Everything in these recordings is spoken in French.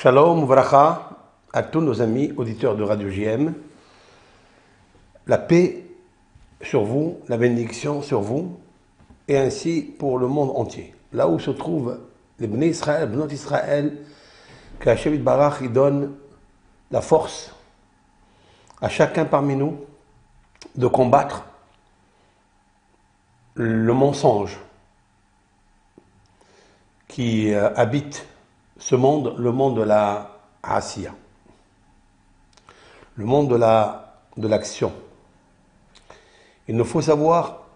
Shalom, Vracha, à tous nos amis auditeurs de Radio JM. La paix sur vous, la bénédiction sur vous, et ainsi pour le monde entier. Là où se trouvent les Bnei Israël, Bnot Israël, que Hashem Barach il donne la force à chacun parmi nous de combattre le mensonge qui habite ce monde, le monde de la Asiya, le monde de l'action. Il nous faut savoir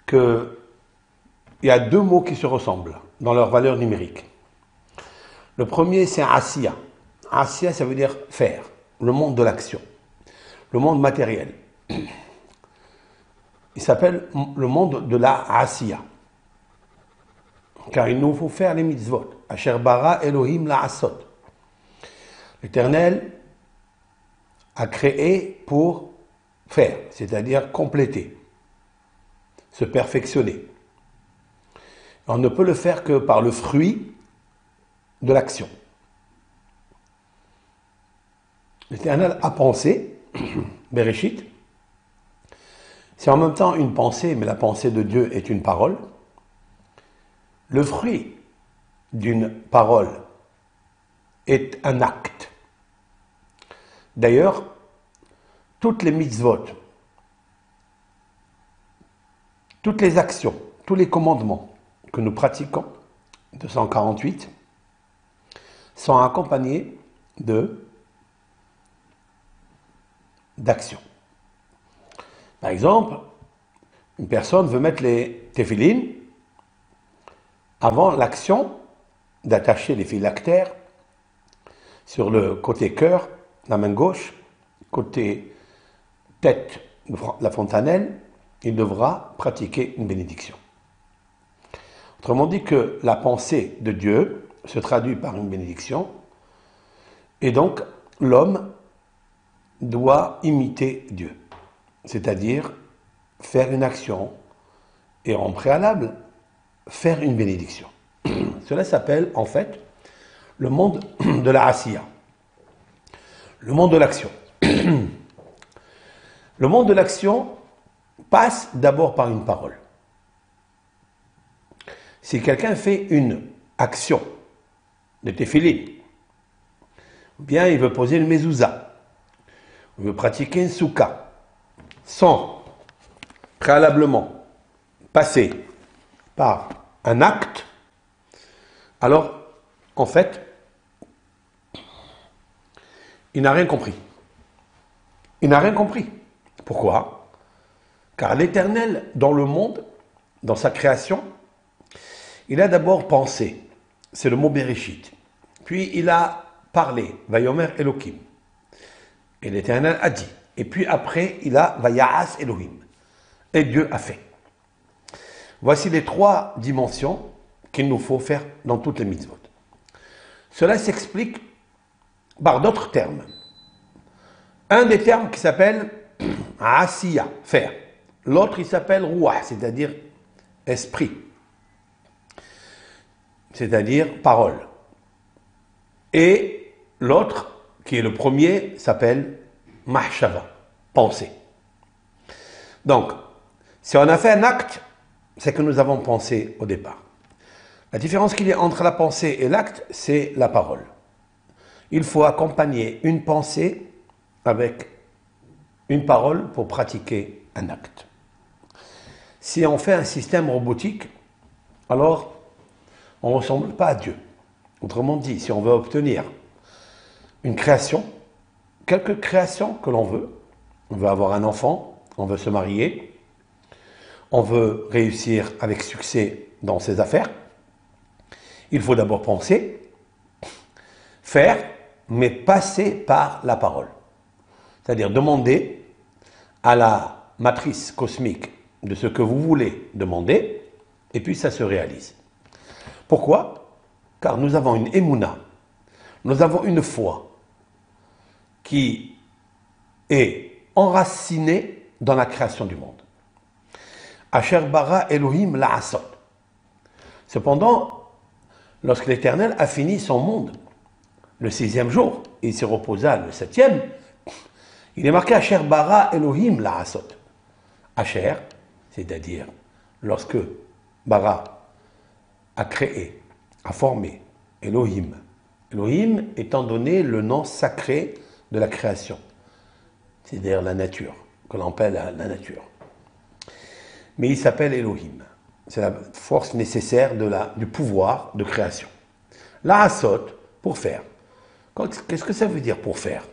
qu'il y a deux mots qui se ressemblent dans leur valeur numérique. Le premier, c'est Asiya. Asiya, ça veut dire faire, le monde de l'action, le monde matériel. Il s'appelle le monde de la Asiya. Car il nous faut faire les mitzvot. Asher bara Elohim la'asot. L'Éternel a créé pour faire, c'est-à-dire compléter, se perfectionner. On ne peut le faire que par le fruit de l'action. L'Éternel a pensé, Bereshit, c'est en même temps une pensée, mais la pensée de Dieu est une parole. Le fruit d'une parole est un acte. D'ailleurs, toutes les mitzvot, toutes les actions, tous les commandements que nous pratiquons, 248, sont accompagnés d'actions. Par exemple, une personne veut mettre les téphilines. Avant l'action d'attacher les phylactères sur le côté cœur, la main gauche, côté tête de la fontanelle, il devra pratiquer une bénédiction. Autrement dit que la pensée de Dieu se traduit par une bénédiction et donc l'homme doit imiter Dieu, c'est-à-dire faire une action et en préalable faire une bénédiction. Cela s'appelle en fait le monde de la Asiya, le monde de l'action. Le monde de l'action passe d'abord par une parole. Si quelqu'un fait une action de téphilin, ou bien il veut poser une mezouza, il veut pratiquer une souka, sans préalablement passer par un acte, alors en fait, il n'a rien compris. Il n'a rien compris. Pourquoi? Car l'Éternel, dans le monde, dans sa création, il a d'abord pensé, c'est le mot Bereshit, puis il a parlé, Vayomer Elohim, et l'Éternel a dit, et puis après il a Vaya'as Elohim, et Dieu a fait. Voici les trois dimensions qu'il nous faut faire dans toutes les mitzvot. Cela s'explique par d'autres termes. Un des termes qui s'appelle Asiya, faire. L'autre, il s'appelle Ruach, c'est-à-dire esprit, c'est-à-dire parole. Et l'autre, qui est le premier, s'appelle Mahshava, pensée. Donc, si on a fait un acte, c'est que nous avons pensé au départ. La différence qu'il y a entre la pensée et l'acte, c'est la parole. Il faut accompagner une pensée avec une parole pour pratiquer un acte. Si on fait un système robotique, alors on ne ressemble pas à Dieu. Autrement dit, si on veut obtenir une création, quelque création que l'on veut, on veut avoir un enfant, on veut se marier, on veut réussir avec succès dans ses affaires, il faut d'abord penser, faire, mais passer par la parole. C'est-à-dire demander à la matrice cosmique de ce que vous voulez demander, et puis ça se réalise. Pourquoi? Car nous avons une émouna, nous avons une foi qui est enracinée dans la création du monde. Asher bara Elohim la'asot. Cependant, lorsque l'Éternel a fini son monde, le 6e jour, et il se reposa le 7e, il est marqué Asher bara Elohim la'asot. Asher, c'est-à-dire lorsque bara a créé, a formé Elohim. Elohim étant donné le nom sacré de la création, c'est-à-dire la nature, que l'on appelle la nature. Mais il s'appelle Elohim. C'est la force nécessaire du pouvoir de création. La'asot, pour faire. Qu'est-ce que ça veut dire pour faire?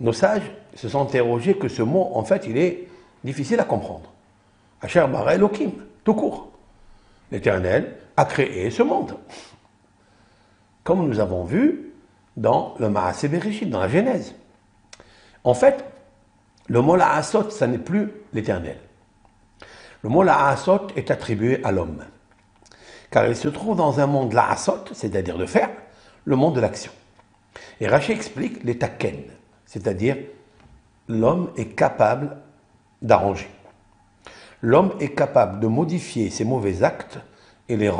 Nos sages se sont interrogés que ce mot, en fait, il est difficile à comprendre. Asher bara Elohim, tout court. L'Éternel a créé ce monde. Comme nous avons vu dans le Maaseh Bereshit, dans la Genèse. En fait, le mot La'asot, ça n'est plus l'Éternel. Le mot La'asot est attribué à l'homme. Car il se trouve dans un monde La'asot, c'est-à-dire de faire, le monde de l'action. Et Rashi explique les taken, c'est-à-dire l'homme est capable d'arranger. L'homme est capable de modifier ses mauvais actes et les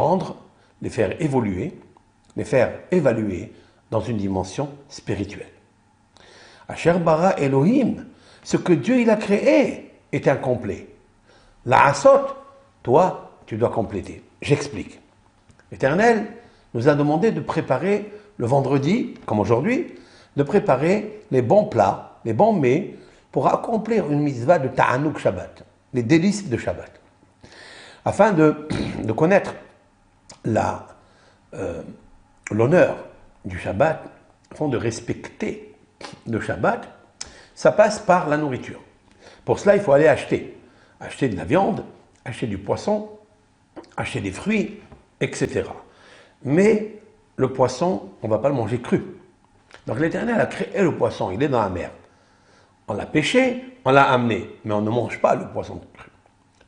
faire évoluer, les faire évaluer dans une dimension spirituelle. Asher bara Elohim, ce que Dieu il a créé est incomplet. La'asot, toi, tu dois compléter. J'explique. L'Éternel nous a demandé de préparer le vendredi, comme aujourd'hui, de préparer les bons plats, les bons mets, pour accomplir une mitzvah de Ta'anouk Shabbat, les délices de Shabbat. Afin de connaître l'honneur du Shabbat, afin de respecter le Shabbat, ça passe par la nourriture. Pour cela, il faut aller acheter de la viande, acheter du poisson, acheter des fruits, etc. Mais le poisson, on ne va pas le manger cru. Donc l'Éternel a créé le poisson, il est dans la mer. On l'a pêché, on l'a amené, mais on ne mange pas le poisson cru.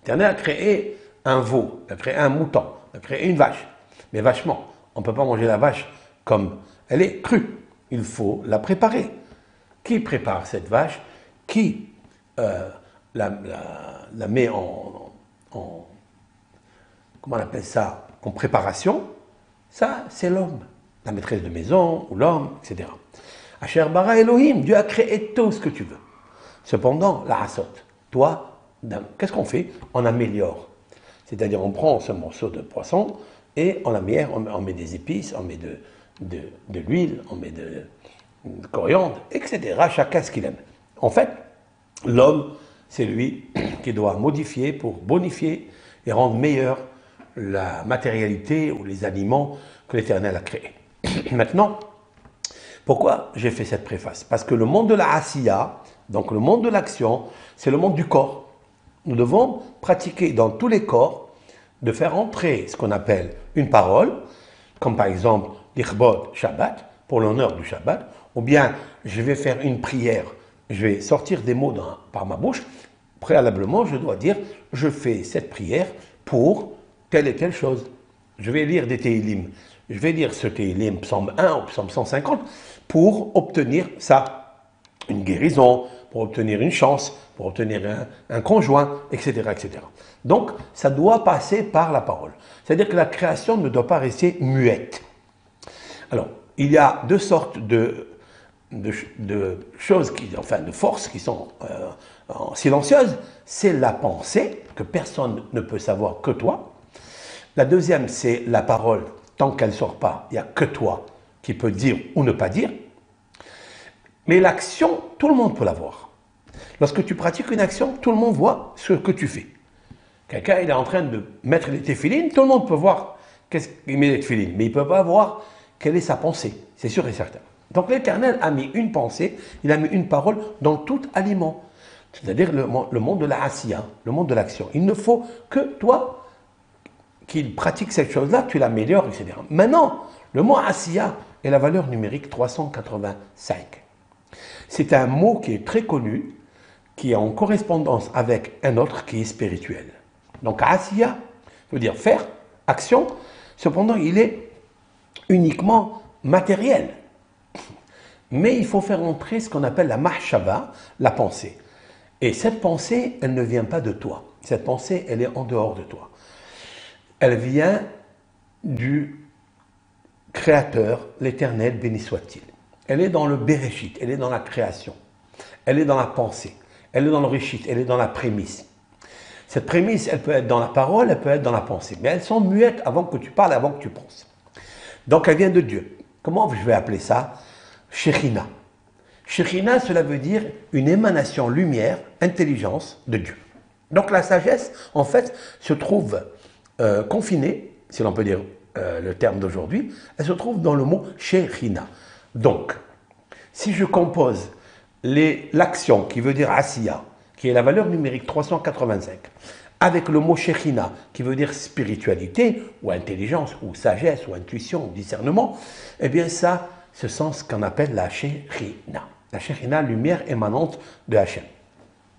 L'Éternel a créé un veau, il a créé un mouton, il a créé une vache. Mais vachement, on ne peut pas manger la vache comme elle est crue. Il faut la préparer. Qui prépare cette vache? Qui la met comment on appelle ça, en préparation? Ça, c'est l'homme, la maîtresse de maison, ou l'homme, etc. Asher bara Elohim, Dieu a créé tout ce que tu veux. Cependant, la asot, toi, qu'est-ce qu'on fait? On améliore. C'est-à-dire, on prend ce morceau de poisson et on met des épices, on met de l'huile, on met de coriandre, etc. Chacun ce qu'il aime. En fait, l'homme, c'est lui qui doit modifier pour bonifier et rendre meilleur la matérialité ou les aliments que l'Éternel a créés. Maintenant, pourquoi j'ai fait cette préface? Parce que le monde de la Asiya, donc le monde de l'action, c'est le monde du corps. Nous devons pratiquer dans tous les corps de faire entrer ce qu'on appelle une parole, comme par exemple l'Ichbod Shabbat, pour l'honneur du Shabbat, ou bien je vais faire une prière, je vais sortir des mots par ma bouche, préalablement je dois dire, je fais cette prière pour telle et telle chose. Je vais lire des Tehillim. Je vais lire ce Tehillim, psaume 1 ou psaume 150, pour obtenir ça, une guérison, pour obtenir une chance, pour obtenir un conjoint, etc., etc. Donc, ça doit passer par la parole. C'est-à-dire que la création ne doit pas rester muette. Alors, il y a deux sortes de choses, de forces qui sont silencieuses. C'est la pensée, que personne ne peut savoir que toi. La deuxième, c'est la parole. Tant qu'elle ne sort pas, il n'y a que toi qui peux dire ou ne pas dire. Mais l'action, tout le monde peut la voir. Lorsque tu pratiques une action, tout le monde voit ce que tu fais. Quelqu'un, il est en train de mettre les téphilines, tout le monde peut voir qu'est-ce qu'il met les téphilines, mais il ne peut pas voir quelle est sa pensée, c'est sûr et certain. Donc l'Éternel a mis une pensée, il a mis une parole dans tout aliment. C'est-à-dire le monde de la asiya, le monde de l'action. Il ne faut que toi, qui pratique cette chose-là, tu l'améliores, etc. Maintenant, le mot asiya est la valeur numérique 385. C'est un mot qui est très connu, qui est en correspondance avec un autre qui est spirituel. Donc asiya veut dire faire, action, cependant il est uniquement matériel. Mais il faut faire entrer ce qu'on appelle la mahshava, la pensée. Et cette pensée, elle ne vient pas de toi. Cette pensée, elle est en dehors de toi. Elle vient du Créateur, l'Éternel, béni soit-il. Elle est dans le Bereshit, elle est dans la création, elle est dans la pensée, elle est dans le Réchit, elle est dans la prémisse. Cette prémisse, elle peut être dans la parole, elle peut être dans la pensée, mais elles sont muettes avant que tu parles, avant que tu penses. Donc elle vient de Dieu. Comment je vais appeler ça? Shekhinah. Shekhinah, cela veut dire une émanation, lumière, intelligence de Dieu. Donc la sagesse, en fait, se trouve confinée, si l'on peut dire le terme d'aujourd'hui, elle se trouve dans le mot Shekhinah. Donc, si je compose l'action qui veut dire Asiya, qui est la valeur numérique 385, avec le mot Shekhinah, qui veut dire spiritualité, ou intelligence, ou sagesse, ou intuition, ou discernement, eh bien ça, ce sens ce qu'on appelle la Shekhinah. La Shekhinah, lumière émanante de Hachem.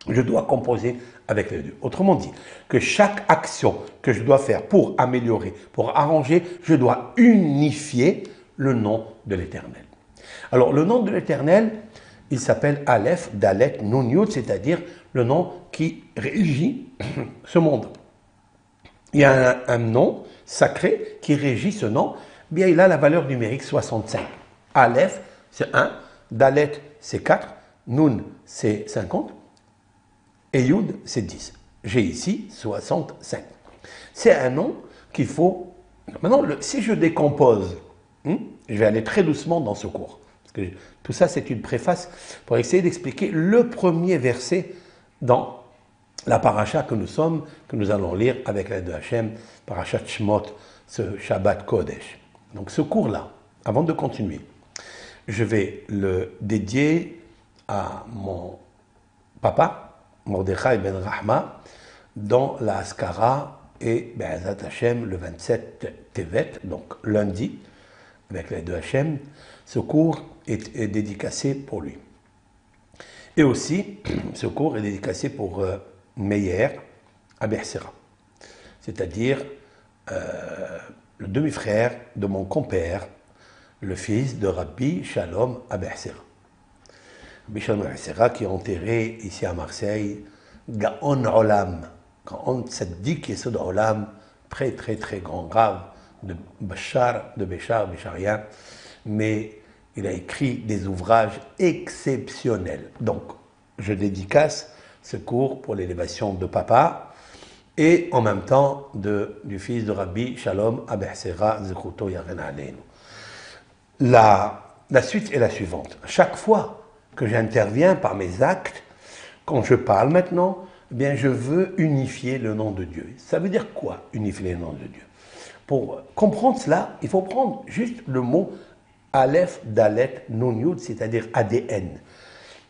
Je dois composer avec les deux. Autrement dit, que chaque action que je dois faire pour améliorer, pour arranger, je dois unifier le nom de l'Éternel. Alors, le nom de l'Éternel, il s'appelle Aleph, Dalet, Nun, Yud, c'est-à-dire le nom qui régit ce monde. Il y a un nom sacré qui régit ce nom, bien il a la valeur numérique 65. Aleph, c'est 1, Dalet, c'est 4, Nun, c'est 50, et Yud, c'est 10. J'ai ici 65. C'est un nom qu'il faut... Maintenant, si je décompose, je vais aller très doucement dans ce cours. Parce que tout ça, c'est une préface pour essayer d'expliquer le premier verset dans la paracha que nous allons lire avec l'aide de Hachem, parachat Shemot, ce Shabbat Kodesh. Donc ce cours-là, avant de continuer, je vais le dédier à mon papa, Mordechai ben Rahma, dans la Haskara et Be'ezat Hachem le 27 Tevet, donc lundi, avec l'aide de Hachem. Ce cours est dédicacé pour lui. Et aussi, ce cours est dédicacé pour Meyer Abersera, c'est-à-dire le demi-frère de mon compère, le fils de Rabbi Shalom Abersera. Rabbi Shalom Abersera qui est enterré ici à Marseille, Gaon Olam, Gaon Tzaddik Yesod Olam, très très très grand grave de Béchar, mais il a écrit des ouvrages exceptionnels. Donc, je dédicace ce cours pour l'élévation de papa et en même temps du fils de Rabbi Shalom Abersera Zekuto Yaren Aleinu. La suite est la suivante. Chaque fois que j'interviens par mes actes, quand je parle maintenant, eh bien je veux unifier le nom de Dieu. Ça veut dire quoi, unifier le nom de Dieu? Pour comprendre cela, il faut prendre juste le mot Aleph, Dalet, Nun, Yud, c'est-à-dire ADN.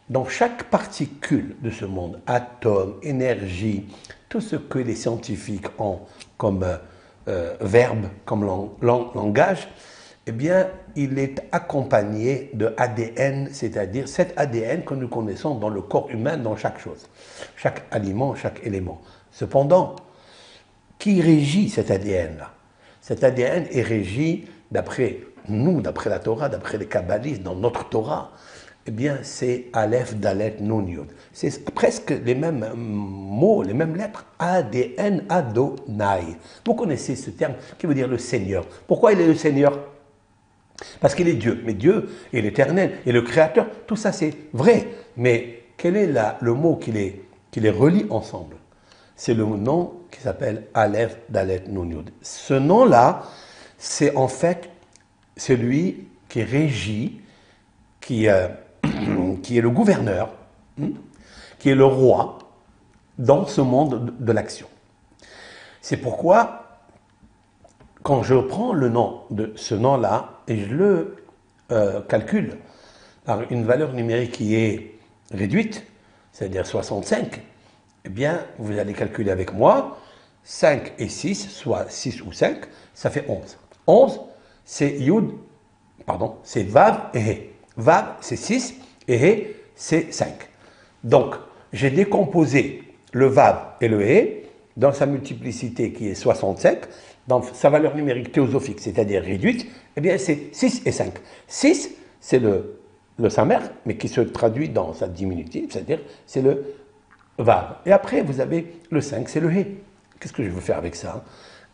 Dans chaque particule de ce monde, atome, énergie, tout ce que les scientifiques ont comme verbe, comme langage, eh bien, il est accompagné de ADN, c'est-à-dire cet ADN que nous connaissons dans le corps humain, dans chaque chose, chaque aliment, chaque élément. Cependant, qui régit cet ADN-là? Cet ADN est régi d'après nous, d'après la Torah, d'après les kabbalistes, dans notre Torah. Eh bien, c'est Aleph, Dalet, Nun, Yud. C'est presque les mêmes mots, les mêmes lettres. ADN, Adonai. Vous connaissez ce terme qui veut dire le Seigneur. Pourquoi il est le Seigneur? Parce qu'il est Dieu. Mais Dieu est l'Éternel, et le Créateur. Tout ça, c'est vrai. Mais quel est le mot qui les relie ensemble? C'est le nom qui s'appelle Aleph, Dalet, Nun, Yud. Ce nom-là, c'est en fait celui qui régit, qui est le gouverneur, qui est le roi dans ce monde de l'action. C'est pourquoi, quand je prends le nom de ce nom-là et je le calcule par une valeur numérique qui est réduite, c'est-à-dire 65, eh bien, vous allez calculer avec moi, 5 et 6, soit 6 ou 5, ça fait 11. 11, c'est Yud, c'est Vav et He. Vav, c'est 6, et He, c'est 5. Donc, j'ai décomposé le Vav et le He dans sa multiplicité qui est 65, dans sa valeur numérique théosophique, c'est-à-dire réduite, eh bien, c'est 6 et 5. 6, c'est le Samer, mais qui se traduit dans sa diminutive, c'est-à-dire, c'est le Vav. Et après, vous avez le 5, c'est le He. Qu'est-ce que je veux faire avec ça?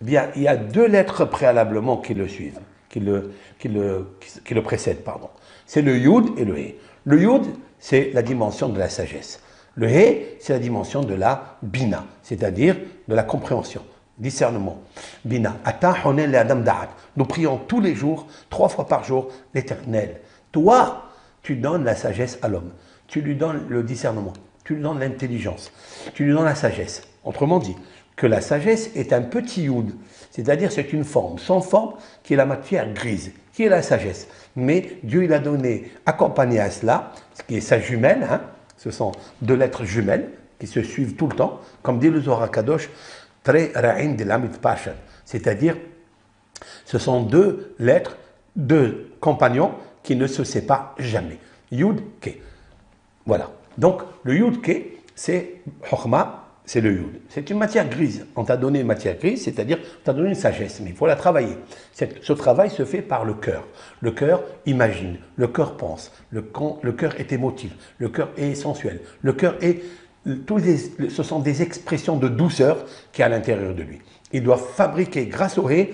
Eh bien, il y a deux lettres préalablement qui le suivent. qui le précède, pardon. C'est le Yud et le He. Le Yud, c'est la dimension de la sagesse. Le He, c'est la dimension de la Bina, c'est-à-dire de la compréhension, discernement. Bina. Ata honel le adam da'at. Nous prions tous les jours, 3 fois par jour, l'Éternel. Toi, tu donnes la sagesse à l'homme. Tu lui donnes le discernement. Tu lui donnes l'intelligence. Tu lui donnes la sagesse. Autrement dit, que la sagesse est un petit Yud, c'est-à-dire c'est une forme, sans forme, qui est la matière grise, qui est la sagesse. Mais Dieu, il a donné, accompagné à cela, ce qui est sa jumelle, hein, ce sont 2 lettres jumelles qui se suivent tout le temps, comme dit le Zohar Kadosh, Tre Ra'in de l'Amit Pashan, c'est-à-dire ce sont 2 lettres, 2 compagnons qui ne se séparent jamais. Yud Ke. Voilà. Donc le Yud Ke, c'est Chokhmah, c'est le Yud. C'est une matière grise. On t'a donné une matière grise, c'est-à-dire on t'a donné une sagesse, mais il faut la travailler. Ce travail se fait par le cœur. Le cœur imagine, le cœur pense, le cœur est émotif, le cœur est sensuel, le cœur est... ce sont des expressions de douceur qui est à l'intérieur de lui. Il doit fabriquer, grâce au He,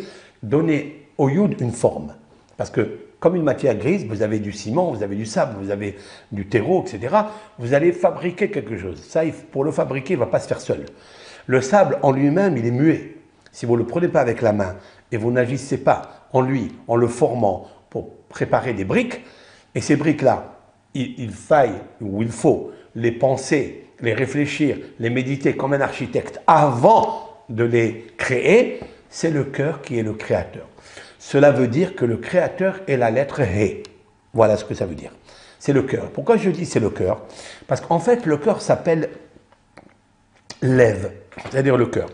donner au Yud une forme. Parce que comme une matière grise, vous avez du ciment, vous avez du sable, vous avez du terreau, etc. Vous allez fabriquer quelque chose. Ça, pour le fabriquer, il ne va pas se faire seul. Le sable en lui-même, il est muet. Si vous ne le prenez pas avec la main et vous n'agissez pas en lui, en le formant pour préparer des briques, et ces briques-là, il faut les penser, les réfléchir, les méditer comme un architecte avant de les créer, c'est le cœur qui est le créateur. Cela veut dire que le créateur est la lettre He. Voilà ce que ça veut dire. C'est le cœur. Pourquoi je dis c'est le cœur? Parce qu'en fait, le cœur s'appelle Lev, c'est-à-dire le cœur.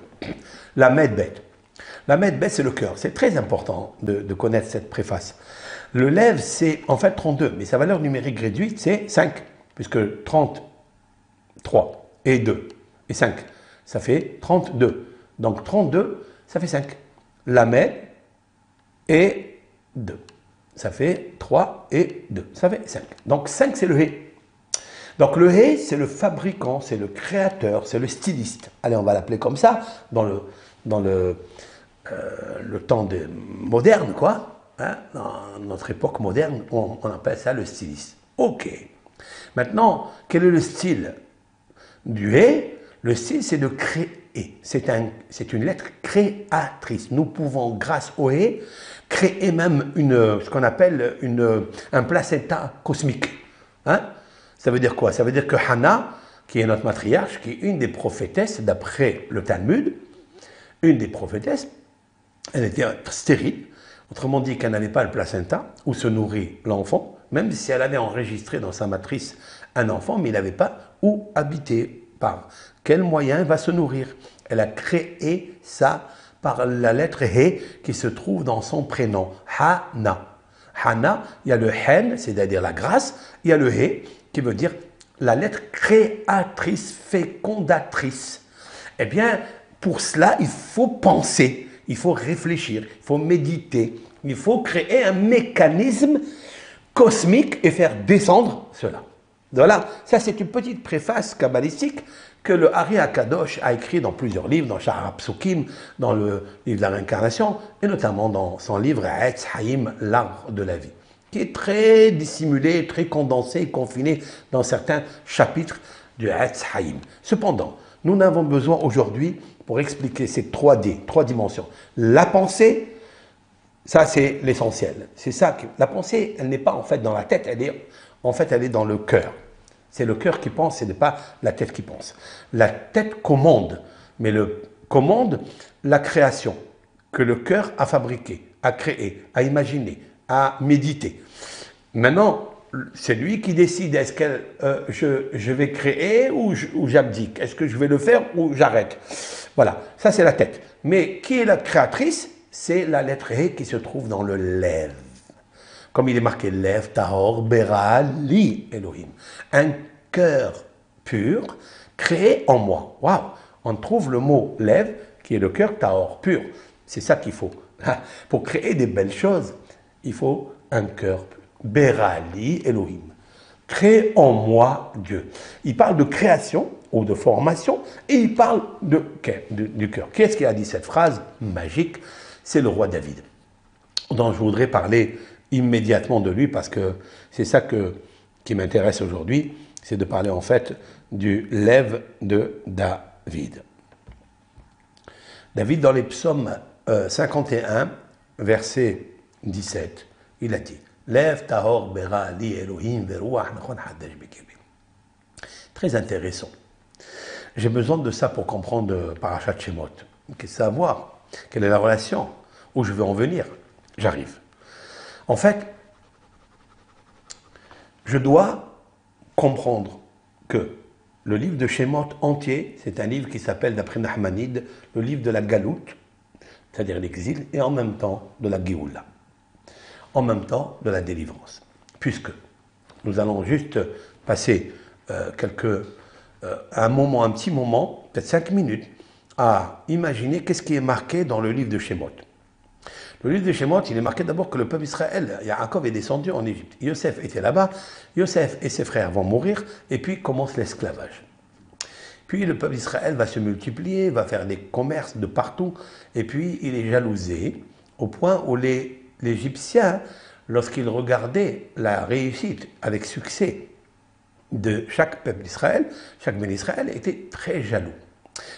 La Medbet. La Medbet, c'est le cœur. C'est très important de connaître cette préface. Le Lev, c'est en fait 32, mais sa valeur numérique réduite, c'est 5, puisque 33 et 2 et 5, ça fait 32. Donc 32, ça fait 5. La Med et 2. Ça fait 3 et 2. Ça fait 5. Donc 5, c'est le He. Donc le He, c'est le fabricant, c'est le créateur, c'est le styliste. Allez, on va l'appeler comme ça, dans le temps moderne, quoi. Hein, dans notre époque moderne, on appelle ça le styliste. Ok. Maintenant, quel est le style du He? Le style, c'est de créer. C'est une lettre créatrice. Nous pouvons, grâce au He, créer même ce qu'on appelle un placenta cosmique. Hein? Ça veut dire quoi? Ça veut dire que Hannah, qui est notre matriarche, qui est une des prophétesses, d'après le Talmud, une des prophétesses, elle était stérile. Autrement dit, qu'elle n'avait pas le placenta où se nourrit l'enfant, même si elle avait enregistré dans sa matrice un enfant, mais il n'avait pas où habiter. Par quel moyen va se nourrir? Elle a créé ça par la lettre He qui se trouve dans son prénom, Hana. Hana, il y a le Hen, c'est-à-dire la grâce, il y a le He qui veut dire la lettre créatrice, fécondatrice. Eh bien, pour cela, il faut penser, il faut réfléchir, il faut méditer, il faut créer un mécanisme cosmique et faire descendre cela. Voilà, ça c'est une petite préface kabbalistique que le Ari Akadosh a écrit dans plusieurs livres, dans Sha'ar Psukim, dans le livre de la réincarnation, et notamment dans son livre Etz Haïm, l'arbre de la vie, qui est très dissimulé, très condensé, confiné dans certains chapitres du Etz Haïm. Cependant, nous n'avons besoin aujourd'hui, pour expliquer ces 3D, 3 dimensions, la pensée, ça c'est l'essentiel. C'est ça que la pensée, elle n'est pas en fait dans la tête, elle est dans le cœur. C'est le cœur qui pense, ce n'est pas la tête qui pense. La tête commande, mais commande la création que le cœur a fabriquée, a créée, a imaginée, a médité. Maintenant, c'est lui qui décide, est-ce que je vais créer ou j'abdique? Est-ce que je vais le faire ou j'arrête? Voilà, ça c'est la tête. Mais qui est la créatrice? C'est la lettre He qui se trouve dans le Lev. Comme il est marqué Lev, Tahor, Bera, Li, Elohim. Un cœur pur créé en moi. Waouh! On trouve le mot Lev qui est le cœur Tahor, pur. C'est ça qu'il faut. Pour créer des belles choses, il faut un cœur pur. Bera, Li, Elohim. Crée en moi Dieu. Il parle de création ou de formation et il parle du cœur. Qui est-ce qui a dit cette phrase magique? C'est le roi David. dont je voudrais parler immédiatement de lui parce que c'est ça qui m'intéresse aujourd'hui, c'est de parler en fait du Lev de David. David, dans les psaumes 51, verset 17, il a dit Lev tahor bera li Elohim veruach nachon hadash bekebi. Très intéressant. J'ai besoin de ça pour comprendre Parashat Shemot. Savoir quelle est la relation, où je veux en venir. J'arrive. En fait, je dois comprendre que le livre de Shemot entier, c'est un livre qui s'appelle, d'après Nachmanide, le livre de la Galoute, c'est-à-dire l'exil, et en même temps de la Géoula, en même temps de la délivrance. Puisque nous allons juste passer un petit moment, peut-être 5 minutes, à imaginer qu'est-ce qui est marqué dans le livre de Shemot. Le livre de Shemot, il est marqué d'abord que le peuple Israël, Yaakov est descendu en Égypte. Yosef était là-bas, Yosef et ses frères vont mourir, et puis commence l'esclavage. Puis le peuple Israël va se multiplier, va faire des commerces de partout, et puis il est jalousé, au point où les Égyptiens, lorsqu'ils regardaient la réussite avec succès de chaque peuple d'Israël, chaque ben Israël était très jaloux.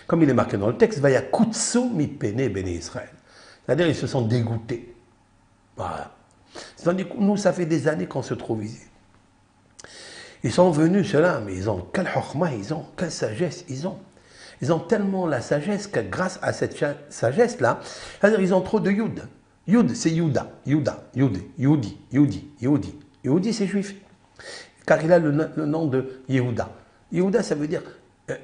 Comme il est marqué dans le texte, Vaya kutsu mi pene bene Israël. C'est-à-dire ils se sont dégoûtés. Voilà. C'est-à-dire que nous, ça fait des années qu'on se trouve ici. Ils sont venus, ceux-là, mais ils ont quelle chokma, ils ont quelle sagesse, ils ont tellement la sagesse que grâce à cette sagesse-là, c'est-à-dire ils ont trop de Yud. Yud, c'est Yuda, Yudi, Yehudi, c'est juif. Car il a le nom de Yehuda. Yehuda, ça veut dire,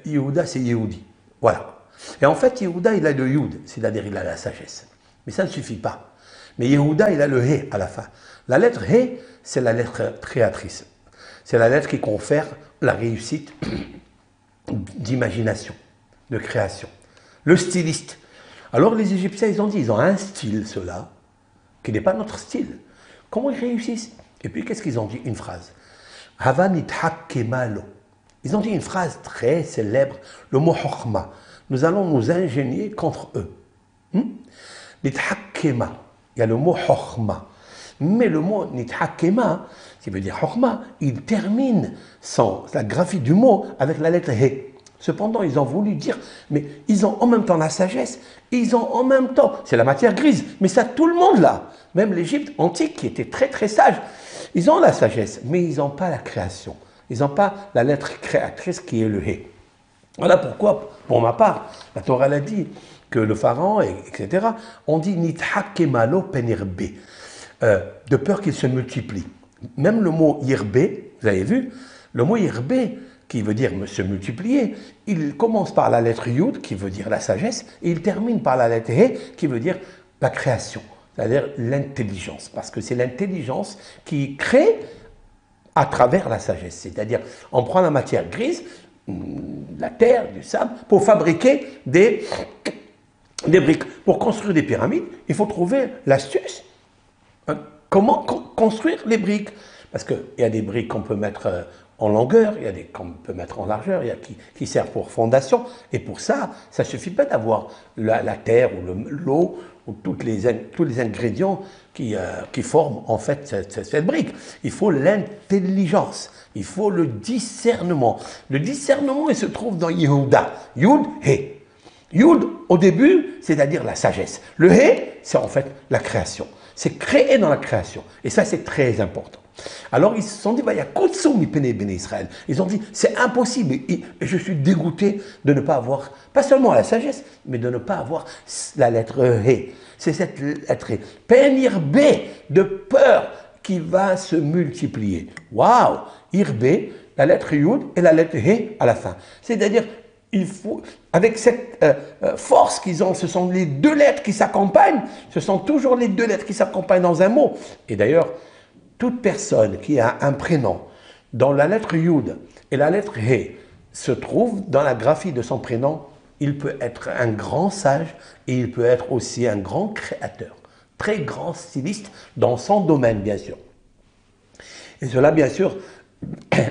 Yehuda, c'est Yehudi. Voilà. Et en fait, Yehuda, il a le Yud, c'est-à-dire il a la sagesse. Mais ça ne suffit pas. Mais Yehuda, il a le He à la fin. La lettre He, c'est la lettre créatrice. C'est la lettre qui confère la réussite d'imagination, de création. Le styliste. Alors les Égyptiens, ils ont un style, ceux-là, qui n'est pas notre style. Comment ils réussissent? Et puis, qu'est-ce qu'ils ont dit? Une phrase. Havanit hakkemalo. Ils ont dit une phrase très célèbre, le mot chokhma. Nous allons nous ingénier contre eux. Nithakema, il y a le mot chokhma. Mais le mot nithakema, qui veut dire chokhma, il termine la graphie du mot avec la lettre he. Cependant, ils ont voulu dire, mais ils ont en même temps la sagesse, ils ont en même temps, c'est la matière grise, mais ça tout le monde là. Même l'Égypte antique qui était très très sage, ils ont la sagesse, mais ils n'ont pas la création. Ils n'ont pas la lettre créatrice qui est le he. Voilà pourquoi, pour ma part, la Torah l'a dit, que le pharaon, etc., on dit nithakemalo penirbe, de peur qu'il se multiplie. Même le mot yirbe, vous avez vu, le mot yirbe, qui veut dire se multiplier, il commence par la lettre yud, qui veut dire la sagesse, et il termine par la lettre he, qui veut dire la création, c'est-à-dire l'intelligence, parce que c'est l'intelligence qui crée à travers la sagesse. C'est-à-dire, on prend la matière grise, la terre, du sable, pour fabriquer des briques. Pour construire des pyramides, il faut trouver l'astuce. Comment construire les briques? Parce qu'il y a des briques qu'on peut mettre en longueur, il y a des qu'on peut mettre en largeur, il y a qui servent pour fondation. Et pour ça, ça ne suffit pas d'avoir la terre ou l'eau ou tous les ingrédients qui forment en fait cette brique. Il faut l'intelligence, il faut le discernement. Le discernement, il se trouve dans Yehuda. Yud, He. Yud, au début, c'est-à-dire la sagesse. Le He, c'est en fait la création. C'est créé dans la création. Et ça, c'est très important. Alors, ils se sont dit, il y a Kutsu mi pene bene Israël. Ils ont dit, c'est impossible. Et je suis dégoûté de ne pas avoir, pas seulement la sagesse, mais de ne pas avoir la lettre He. C'est cette lettre He. Penir B, de peur, qui va se multiplier. Waouh! Irbe, la lettre Yud et la lettre He à la fin. C'est-à-dire, il faut, avec cette force qu'ils ont, ce sont les deux lettres qui s'accompagnent, ce sont toujours les deux lettres qui s'accompagnent dans un mot. Et d'ailleurs, toute personne qui a un prénom dont la lettre Yud et la lettre He se trouvent dans la graphie de son prénom, il peut être un grand sage et il peut être aussi un grand créateur, très grand styliste dans son domaine, bien sûr. Et cela, bien sûr,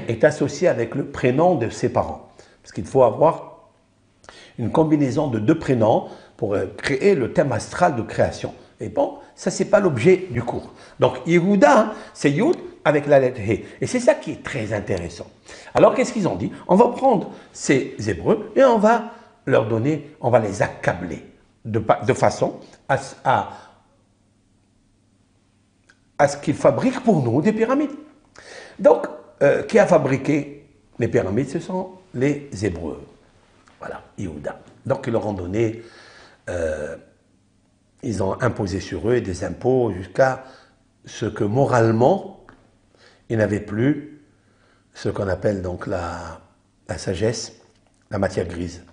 est associé avec le prénom de ses parents. Parce qu'il faut avoir une combinaison de deux prénoms pour créer le thème astral de création. Et bon, Ça, c'est pas l'objet du cours. Donc, Yehuda, c'est Yud avec la lettre He. Et c'est ça qui est très intéressant. Alors, qu'est-ce qu'ils ont dit? On va prendre ces Hébreux et on va leur donner, on va les accabler de façon à ce qu'ils fabriquent pour nous des pyramides. Donc, qui a fabriqué les pyramides? Ce sont les Hébreux. Voilà, Yehuda. Donc, ils leur ont donné, ils ont imposé sur eux des impôts jusqu'à ce que moralement, ils n'avaient plus ce qu'on appelle donc la sagesse, la matière grise.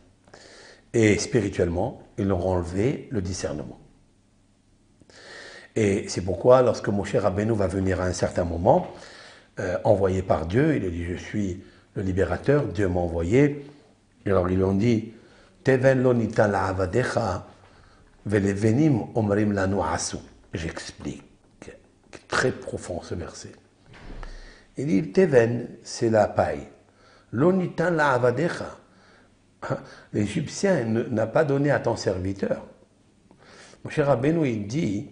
Et spirituellement, ils leur ont enlevé le discernement. Et c'est pourquoi, lorsque Moshe Rabbeinu va venir à un certain moment, envoyé par Dieu, il a dit, je suis le libérateur, Dieu m'a envoyé. Et alors ils lui ont dit, Teven lo nitan la'avadecha, velevenim omrim lanu asu. J'explique, très profond ce verset. Il dit, Teven, c'est la paille. Lo nitan la'avadecha. L'Égyptien n'a pas donné à ton serviteur. Moshe Rabbeinu, il dit,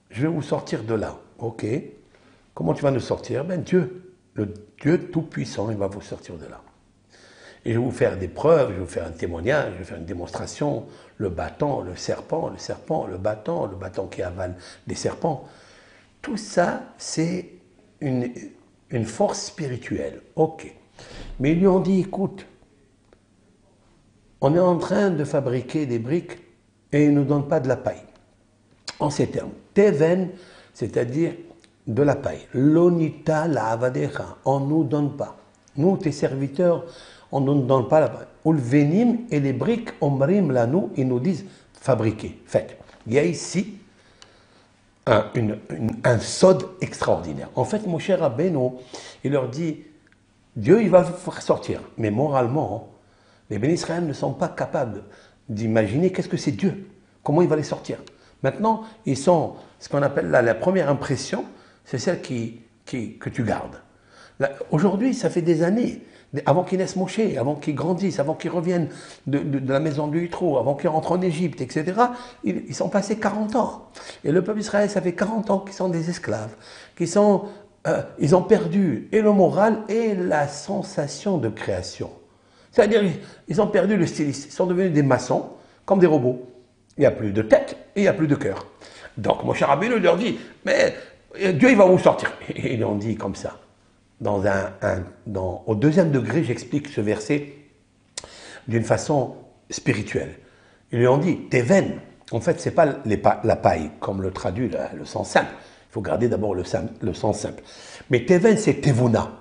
je vais vous sortir de là. Ok. Comment tu vas nous sortir? Ben Dieu, le Dieu Tout-Puissant, il va vous sortir de là. Et je vais vous faire des preuves, je vais vous faire un témoignage, je vais faire une démonstration. Le bâton, le serpent, le bâton qui avale des serpents. Tout ça, c'est une force spirituelle. Ok. Mais ils lui ont dit, écoute, on est en train de fabriquer des briques et ils ne nous donnent pas de la paille. En ces termes, Teven, c'est-à-dire de la paille. Lonita la avadecha, on ne nous donne pas. Nous, tes serviteurs, on ne nous donne pas la paille. Ulvenim et les briques, omrim la nous, ils nous disent fabriquer, faites. Il y a ici un sod extraordinaire. En fait, mon cher Rabbeinu, il leur dit, Dieu, il va vous faire sortir. Mais moralement, les bénis Israël ne sont pas capables d'imaginer qu'est-ce que c'est Dieu, comment il va les sortir. Maintenant, ils sont, ce qu'on appelle la première impression, c'est celle que tu gardes. Aujourd'hui, ça fait des années, avant qu'ils naissent Moshe, avant qu'ils grandissent, avant qu'ils reviennent de la maison de Yitro, avant qu'ils rentrent en Égypte, etc., ils sont passés 40 ans. Et le peuple d'Israël, ça fait 40 ans qu'ils sont des esclaves, ils ont perdu et le moral et la sensation de création. C'est-à-dire, ils ont perdu le stylisme, ils sont devenus des maçons, comme des robots. Il n'y a plus de tête et il n'y a plus de cœur. Donc, mon cher Rabbeinu leur dit, mais Dieu, il va vous sortir. Et ils ont dit comme ça. Au deuxième degré, j'explique ce verset d'une façon spirituelle. Ils lui ont dit, Teven, en fait, ce n'est pas la paille, comme le traduit le sens simple. Il faut garder d'abord le sens simple. Mais Teven, c'est Tevuna.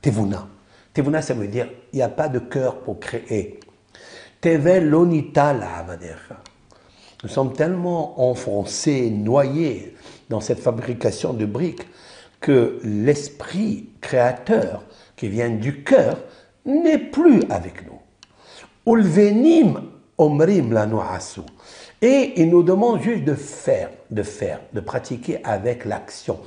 Tevuna. Tevuna, ça veut dire, il n'y a pas de cœur pour créer. Teven lonita la avadecha. Nous sommes tellement enfoncés, noyés dans cette fabrication de briques que l'esprit créateur qui vient du cœur n'est plus avec nous. Ulvenim omrim lanu asu. Et il nous demande juste de faire, de pratiquer avec l'action.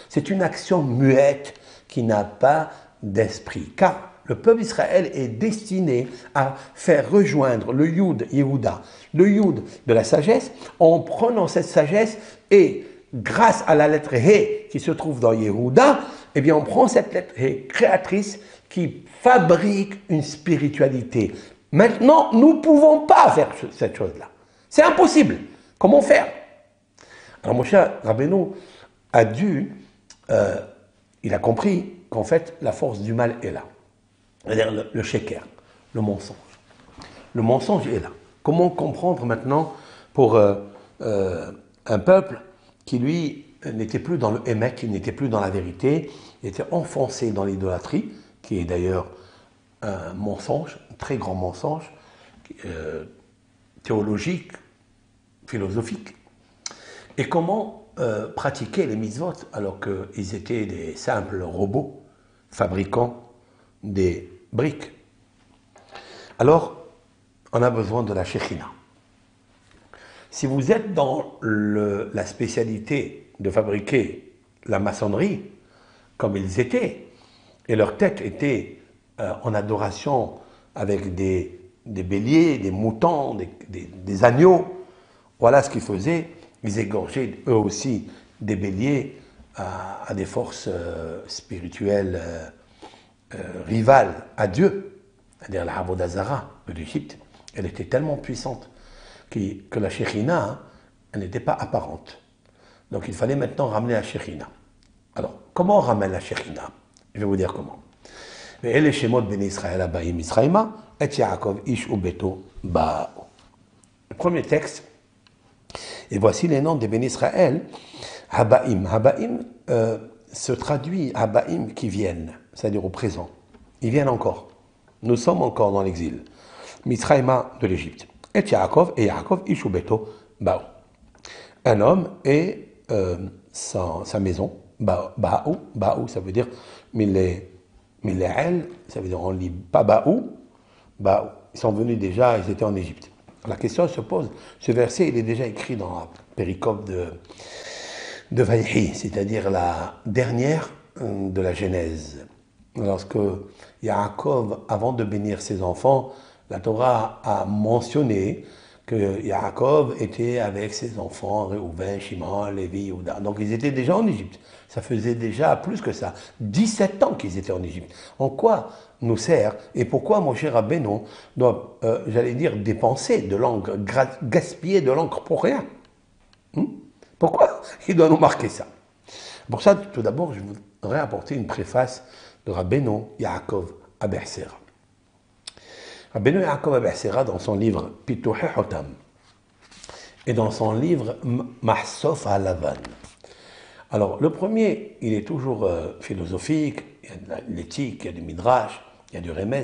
C'est une action muette qui n'a pas d'esprit. Car le peuple d'Israël est destiné à faire rejoindre le Yud Yehuda, le Yud de la sagesse, en prenant cette sagesse et grâce à la lettre He qui se trouve dans Yehuda, eh bien on prend cette lettre He créatrice qui fabrique une spiritualité. Maintenant, nous ne pouvons pas faire cette chose-là. C'est impossible. Comment faire? Alors Moshe Rabbeinu a il a compris qu'en fait la force du mal est là. C'est-à-dire le sheker, le mensonge. Le mensonge est là. Comment comprendre maintenant pour un peuple qui, lui, n'était plus dans le émek, qui n'était plus dans la vérité, il était enfoncé dans l'idolâtrie, qui est d'ailleurs un mensonge, un très grand mensonge, théologique, philosophique. Et comment pratiquer les mitzvot alors qu'ils étaient des simples robots fabricant des briques. Alors, on a besoin de la Shekhinah. Si vous êtes dans la spécialité de fabriquer la maçonnerie, comme ils étaient, et leur tête était en adoration avec des béliers, des moutons, des agneaux, voilà ce qu'ils faisaient, Ils égorgeaient eux aussi des béliers à des forces spirituelles rivales à Dieu, c'est-à-dire la Avodah de l'Égypte. Elle était tellement puissante que la Shekhina, hein, elle n'était pas apparente. Donc il fallait maintenant ramener la Shekhina. Alors, comment on ramène la Shekhina? Je vais vous dire comment. Et les Shemot ben Israël abayim Israëma, et Yaakov ish u beto ba'u. Le premier texte, et voici les noms des ben Israël, Habaim. Habaim se traduit Habaim qui viennent, c'est-à-dire au présent. Ils viennent encore. Nous sommes encore dans l'exil. Misraïma de l'Égypte. Et Yaakov ish u beto ba'u. Un homme et sa maison. Ba'u, ça veut dire Miléel, ça veut dire on lit pas Ba'u. Ils sont venus déjà, ils étaient en Égypte. La question se pose, ce verset il est déjà écrit dans la péricope de Vaïhi, c'est-à-dire la dernière de la Genèse. Lorsque Yaakov, avant de bénir ses enfants, la Torah a mentionné que Yaakov était avec ses enfants, Réhouven, Shimon, Lévi, Yehuda. Donc ils étaient déjà en Égypte. Ça faisait déjà plus que ça, 17 ans qu'ils étaient en Égypte. En quoi nous sert et pourquoi Moshe Rabbeinu doit, j'allais dire, dépenser de l'encre, gaspiller de l'encre pour rien? Pourquoi il doit nous marquer ça? Pour ça, tout d'abord, je voudrais apporter une préface de Rabbeinu Yaakov Abersera. Rabbeinu Yaakov Abersera, dans son livre Pituchei Hotam, et dans son livre Mahsof HaLavan. Alors, le premier, il est toujours philosophique, il y a de l'éthique, il y a du midrash, il y a du remez.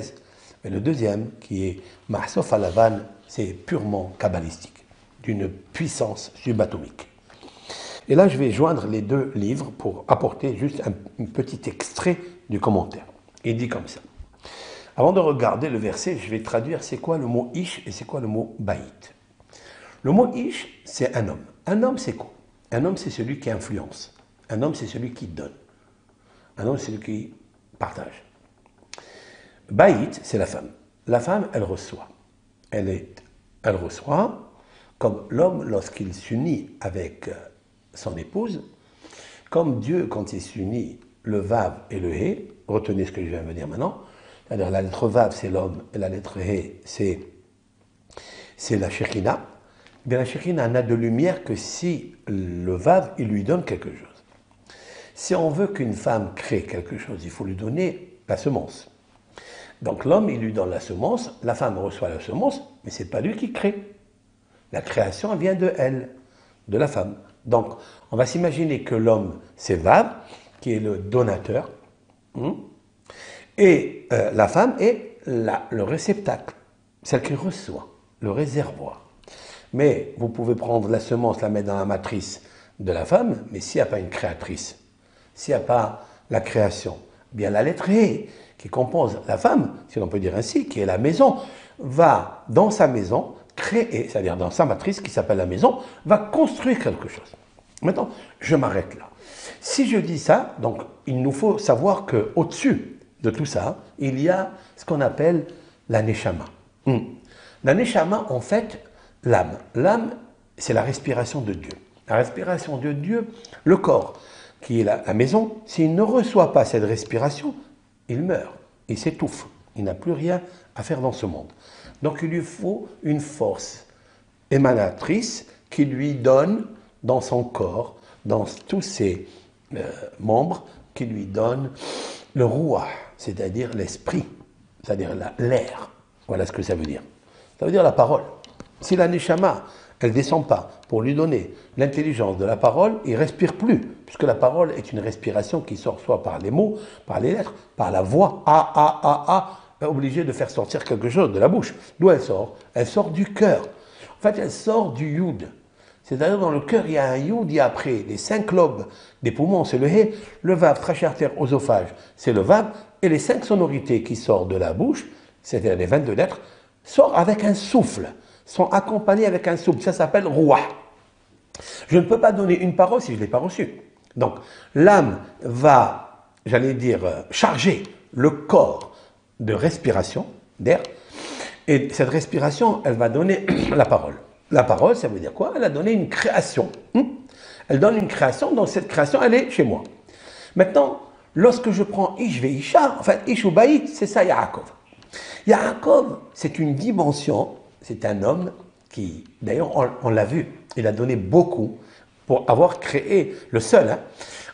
Mais le deuxième, qui est Mahsof HaLavan, c'est purement kabbalistique, d'une puissance subatomique. Et là, je vais joindre les deux livres pour apporter juste un petit extrait du commentaire. Il dit comme ça. Avant de regarder le verset, je vais traduire c'est quoi le mot ish et c'est quoi le mot baït. Le mot ish, c'est un homme. Un homme, c'est quoi? Un homme, c'est celui qui influence. Un homme, c'est celui qui donne. Un homme, c'est celui qui partage. Baït, c'est la femme. La femme, elle reçoit. Elle reçoit comme l'homme lorsqu'il s'unit avec son épouse, comme Dieu quand il s'unit le vav et le hé. Retenez ce que je viens de dire maintenant. C'est-à-dire la lettre vav, c'est l'homme, et la lettre hé, c'est la Shekhina. Bien, la Shekhina n'a de lumière que si le vav, il lui donne quelque chose. Si on veut qu'une femme crée quelque chose, il faut lui donner la semence. Donc l'homme, il lui donne la semence, la femme reçoit la semence, mais ce n'est pas lui qui crée. La création, elle vient de elle, de la femme. Donc, on va s'imaginer que l'homme, c'est vav, qui est le donateur, et la femme est le réceptacle, celle qui reçoit, le réservoir. Mais vous pouvez prendre la semence, la mettre dans la matrice de la femme, mais s'il n'y a pas une créatrice, s'il n'y a pas la création, bien la lettre E, qui compose la femme, si l'on peut dire ainsi, qui est la maison, va dans sa maison créer, c'est-à-dire dans sa matrice qui s'appelle la maison, va construire quelque chose. Maintenant, je m'arrête là. Si je dis ça, donc il nous faut savoir qu'au-dessus de tout ça, il y a ce qu'on appelle la neshama. La neshama, en fait, l'âme. L'âme, c'est la respiration de Dieu. La respiration de Dieu, le corps, qui est la maison, s'il ne reçoit pas cette respiration, il meurt, il s'étouffe, il n'a plus rien à faire dans ce monde. Donc il lui faut une force émanatrice qui lui donne dans son corps, dans tous ses membres, qui lui donne le rouah, c'est-à-dire l'esprit, c'est-à-dire l'air. Voilà ce que ça veut dire. Ça veut dire la parole. Si la neshama, elle ne descend pas pour lui donner l'intelligence de la parole, il ne respire plus, puisque la parole est une respiration qui sort soit par les mots, par les lettres, par la voix, obligé de faire sortir quelque chose de la bouche. D'où elle sort? Elle sort du cœur. En fait, elle sort du yud. C'est-à-dire dans le cœur, il y a un yud, il y a après les 5 lobes des poumons, c'est le hé, le vav, trachée, artère, oesophage, c'est le vav, et les 5 sonorités qui sortent de la bouche, c'est-à-dire les 22 lettres, sortent avec un souffle, sont accompagnées avec un souffle, ça s'appelle rouah. Je ne peux pas donner une parole si je ne l'ai pas reçue. Donc, l'âme va, j'allais dire, charger le corps de respiration, d'air, et cette respiration, elle va donner la parole. La parole, ça veut dire quoi? Elle a donné une création. Elle donne une création, donc cette création, elle est chez moi. Maintenant, lorsque je prends Ish ve Isha, en fait, Ish ou Baït, c'est ça Yaakov. Yaakov, c'est une dimension, c'est un homme qui, d'ailleurs, on l'a vu, il a donné beaucoup pour avoir créé, le seul, hein.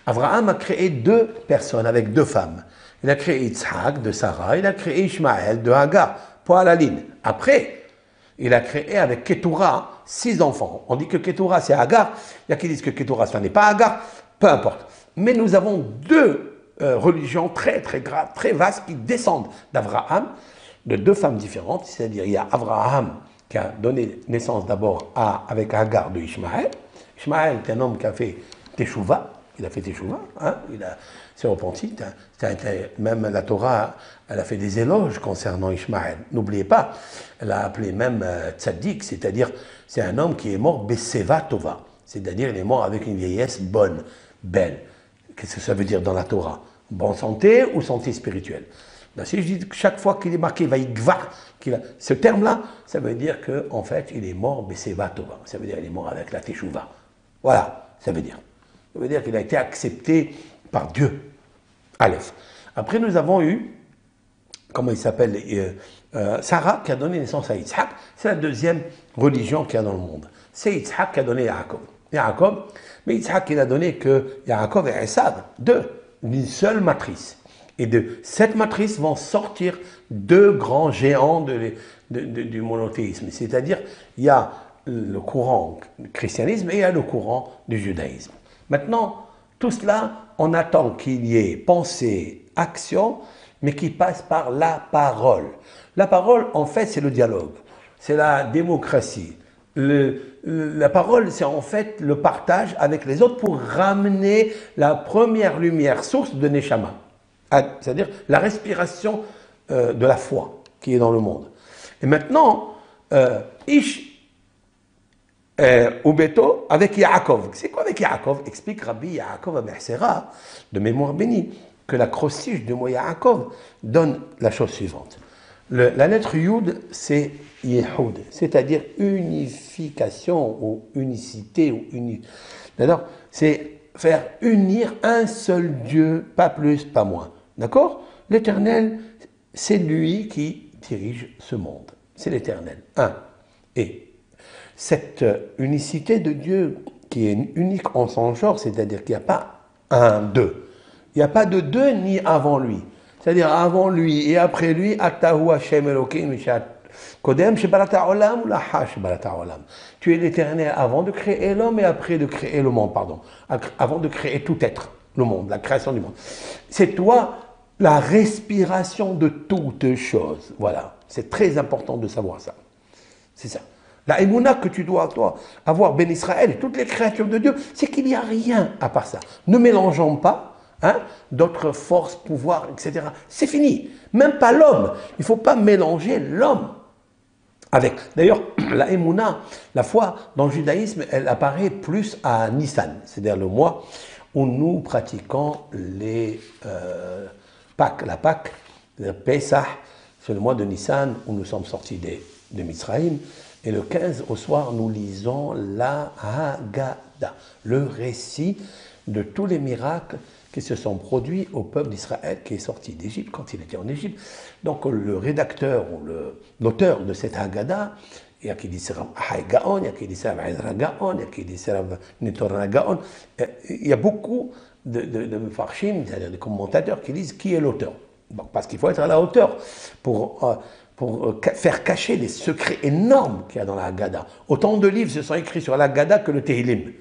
Abraham a créé 2 personnes avec 2 femmes. Il a créé Yitzhak de Sarah, il a créé Ishmaël de Hagar, pour la ligne. Après, il a créé avec Ketura 6 enfants. On dit que Ketura c'est Hagar, il y a qui disent que Ketura ce n'est pas Hagar, peu importe. Mais nous avons 2 religions très très graves, très vastes qui descendent d'Abraham, de 2 femmes différentes, c'est-à-dire il y a Abraham qui a donné naissance d'abord avec Hagar de Ishmaël. Ishmaël est un homme qui a fait Teshuvah, il a fait Teshuvah, hein, il s'est repenti. Même la Torah, elle a fait des éloges concernant Ishmaël. N'oubliez pas, elle a appelé même Tzaddik, c'est-à-dire c'est un homme qui est mort Beseva Tova, c'est-à-dire il est mort avec une vieillesse bonne, belle. Qu'est-ce que ça veut dire dans la Torah? Bonne santé ou santé spirituelle? Ben, si je dis que chaque fois qu'il est marqué Vaïgva, ce terme-là, ça veut dire qu'en fait, il est mort Beseva Tova. Ça veut dire qu'il est mort avec la Teshuvah. Voilà, ça veut dire. Ça veut dire qu'il a été accepté par Dieu. Aleph. Après, nous avons eu, comment il s'appelle, Sarah qui a donné naissance à Yitzhak. C'est la 2e religion qu'il y a dans le monde. C'est Yitzhak qui a donné Yaakov. Mais Yitzhak, il a donné que Yaakov et Esav, 2, d'une seule matrice. Et de cette matrice vont sortir 2 grands géants du monothéisme. C'est-à-dire, il y a le courant du christianisme et il y a le courant du judaïsme. Maintenant, tout cela, on attend qu'il y ait pensée, action, mais qui passe par la parole. La parole, en fait, c'est le dialogue, c'est la démocratie. La parole, c'est en fait le partage avec les autres pour ramener la première lumière, source de Neshama, c'est-à-dire la respiration de la foi qui est dans le monde. Et maintenant, Ish Ubeto avec Yaakov. C'est quoi avec Yaakov? Explique Rabbi Yaakov à Bersera, de mémoire bénie, que l'acrostiche de mot Yaakov donne la chose suivante. La lettre Yud, c'est Yehud, c'est-à-dire unification ou unicité. D'accord? C'est faire unir un seul Dieu, pas plus, pas moins. D'accord? L'Éternel, c'est lui qui dirige ce monde. C'est l'Éternel. Et cette unicité de Dieu qui est unique en son genre, c'est-à-dire qu'il n'y a pas un deux. Il n'y a pas de deux ni avant lui. C'est-à-dire avant lui et après lui, Atahu Hashem Elokim Kodem Shebarata Olam ou la Shebarata Olam. Tu es l'Éternel avant de créer l'homme et après de créer le monde, pardon. Avant de créer tout être, le monde, la création du monde. C'est toi la respiration de toutes choses. Voilà. C'est très important de savoir ça. C'est ça. La émouna que tu dois, toi, avoir, Ben Israël et toutes les créatures de Dieu, c'est qu'il n'y a rien à part ça. Ne mélangeons pas d'autres forces, pouvoirs, etc. C'est fini. Même pas l'homme. Il ne faut pas mélanger l'homme avec. D'ailleurs, la émouna, la foi, dans le judaïsme, elle apparaît plus à Nissan, c'est-à-dire le mois où nous pratiquons les Pâques. La Pâques, le Pesach, c'est le mois de Nissan où nous sommes sortis de Mitzrayim. Et le 15 au soir, nous lisons la Haggadah, le récit de tous les miracles qui se sont produits au peuple d'Israël qui est sorti d'Égypte quand il était en Égypte. Donc le rédacteur ou l'auteur de cette Haggadah, il y a qui dit c'est Rav Ahai Gaon, il y a qui dit c'est Rav Ezra Gaon, il y a qui dit c'est Rav Netorah Gaon. Il y a beaucoup de Mefarshim, c'est-à-dire des commentateurs qui disent qui est l'auteur. Bon, parce qu'il faut être à la hauteur pour faire cacher les secrets énormes qu'il y a dans la Haggadah. Autant de livres se sont écrits sur la Haggadah que le Tehillim.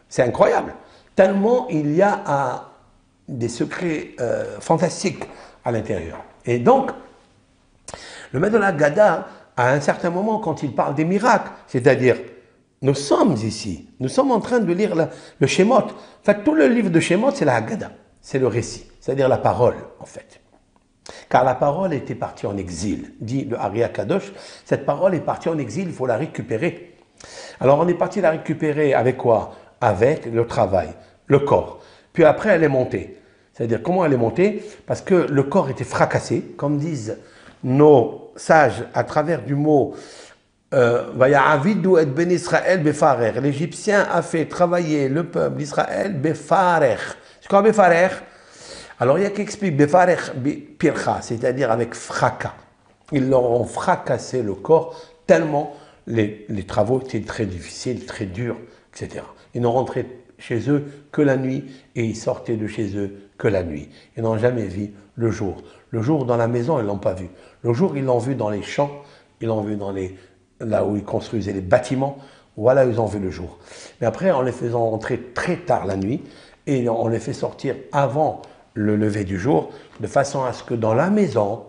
C'est incroyable. Tellement il y a des secrets fantastiques à l'intérieur. Et donc, le maître de la Haggadah, à un certain moment, quand il parle des miracles, c'est-à-dire, nous sommes ici, nous sommes en train de lire le Shemot. En fait, tout le livre de Shemot, c'est la Haggadah, c'est le récit, c'est-à-dire la parole, en fait. Car la parole était partie en exil, dit le Ari Kadosh. Cette parole est partie en exil, il faut la récupérer. Alors on est parti la récupérer avec quoi? Avec le travail, le corps. Puis après elle est montée. C'est-à-dire comment elle est montée? Parce que le corps était fracassé, comme disent nos sages à travers du mot Vayavidu et ben Israël befarer. L'Égyptien a fait travailler le peuple d'Israël befarer. C'est quoi befarer? Alors il y a qui explique befarer pircha, c'est-à-dire avec fracas. Ils leur ont fracassé le corps tellement les travaux étaient très difficiles, très durs, etc. Ils n'ont rentré chez eux que la nuit et ils sortaient de chez eux que la nuit. Ils n'ont jamais vu le jour. Le jour dans la maison, ils ne l'ont pas vu. Le jour, ils l'ont vu dans les champs, ils l'ont vu là où ils construisaient les bâtiments. Voilà, ils ont vu le jour. Mais après, en les faisant rentrer très tard la nuit et on les fait sortir avant le lever du jour, de façon à ce que dans la maison,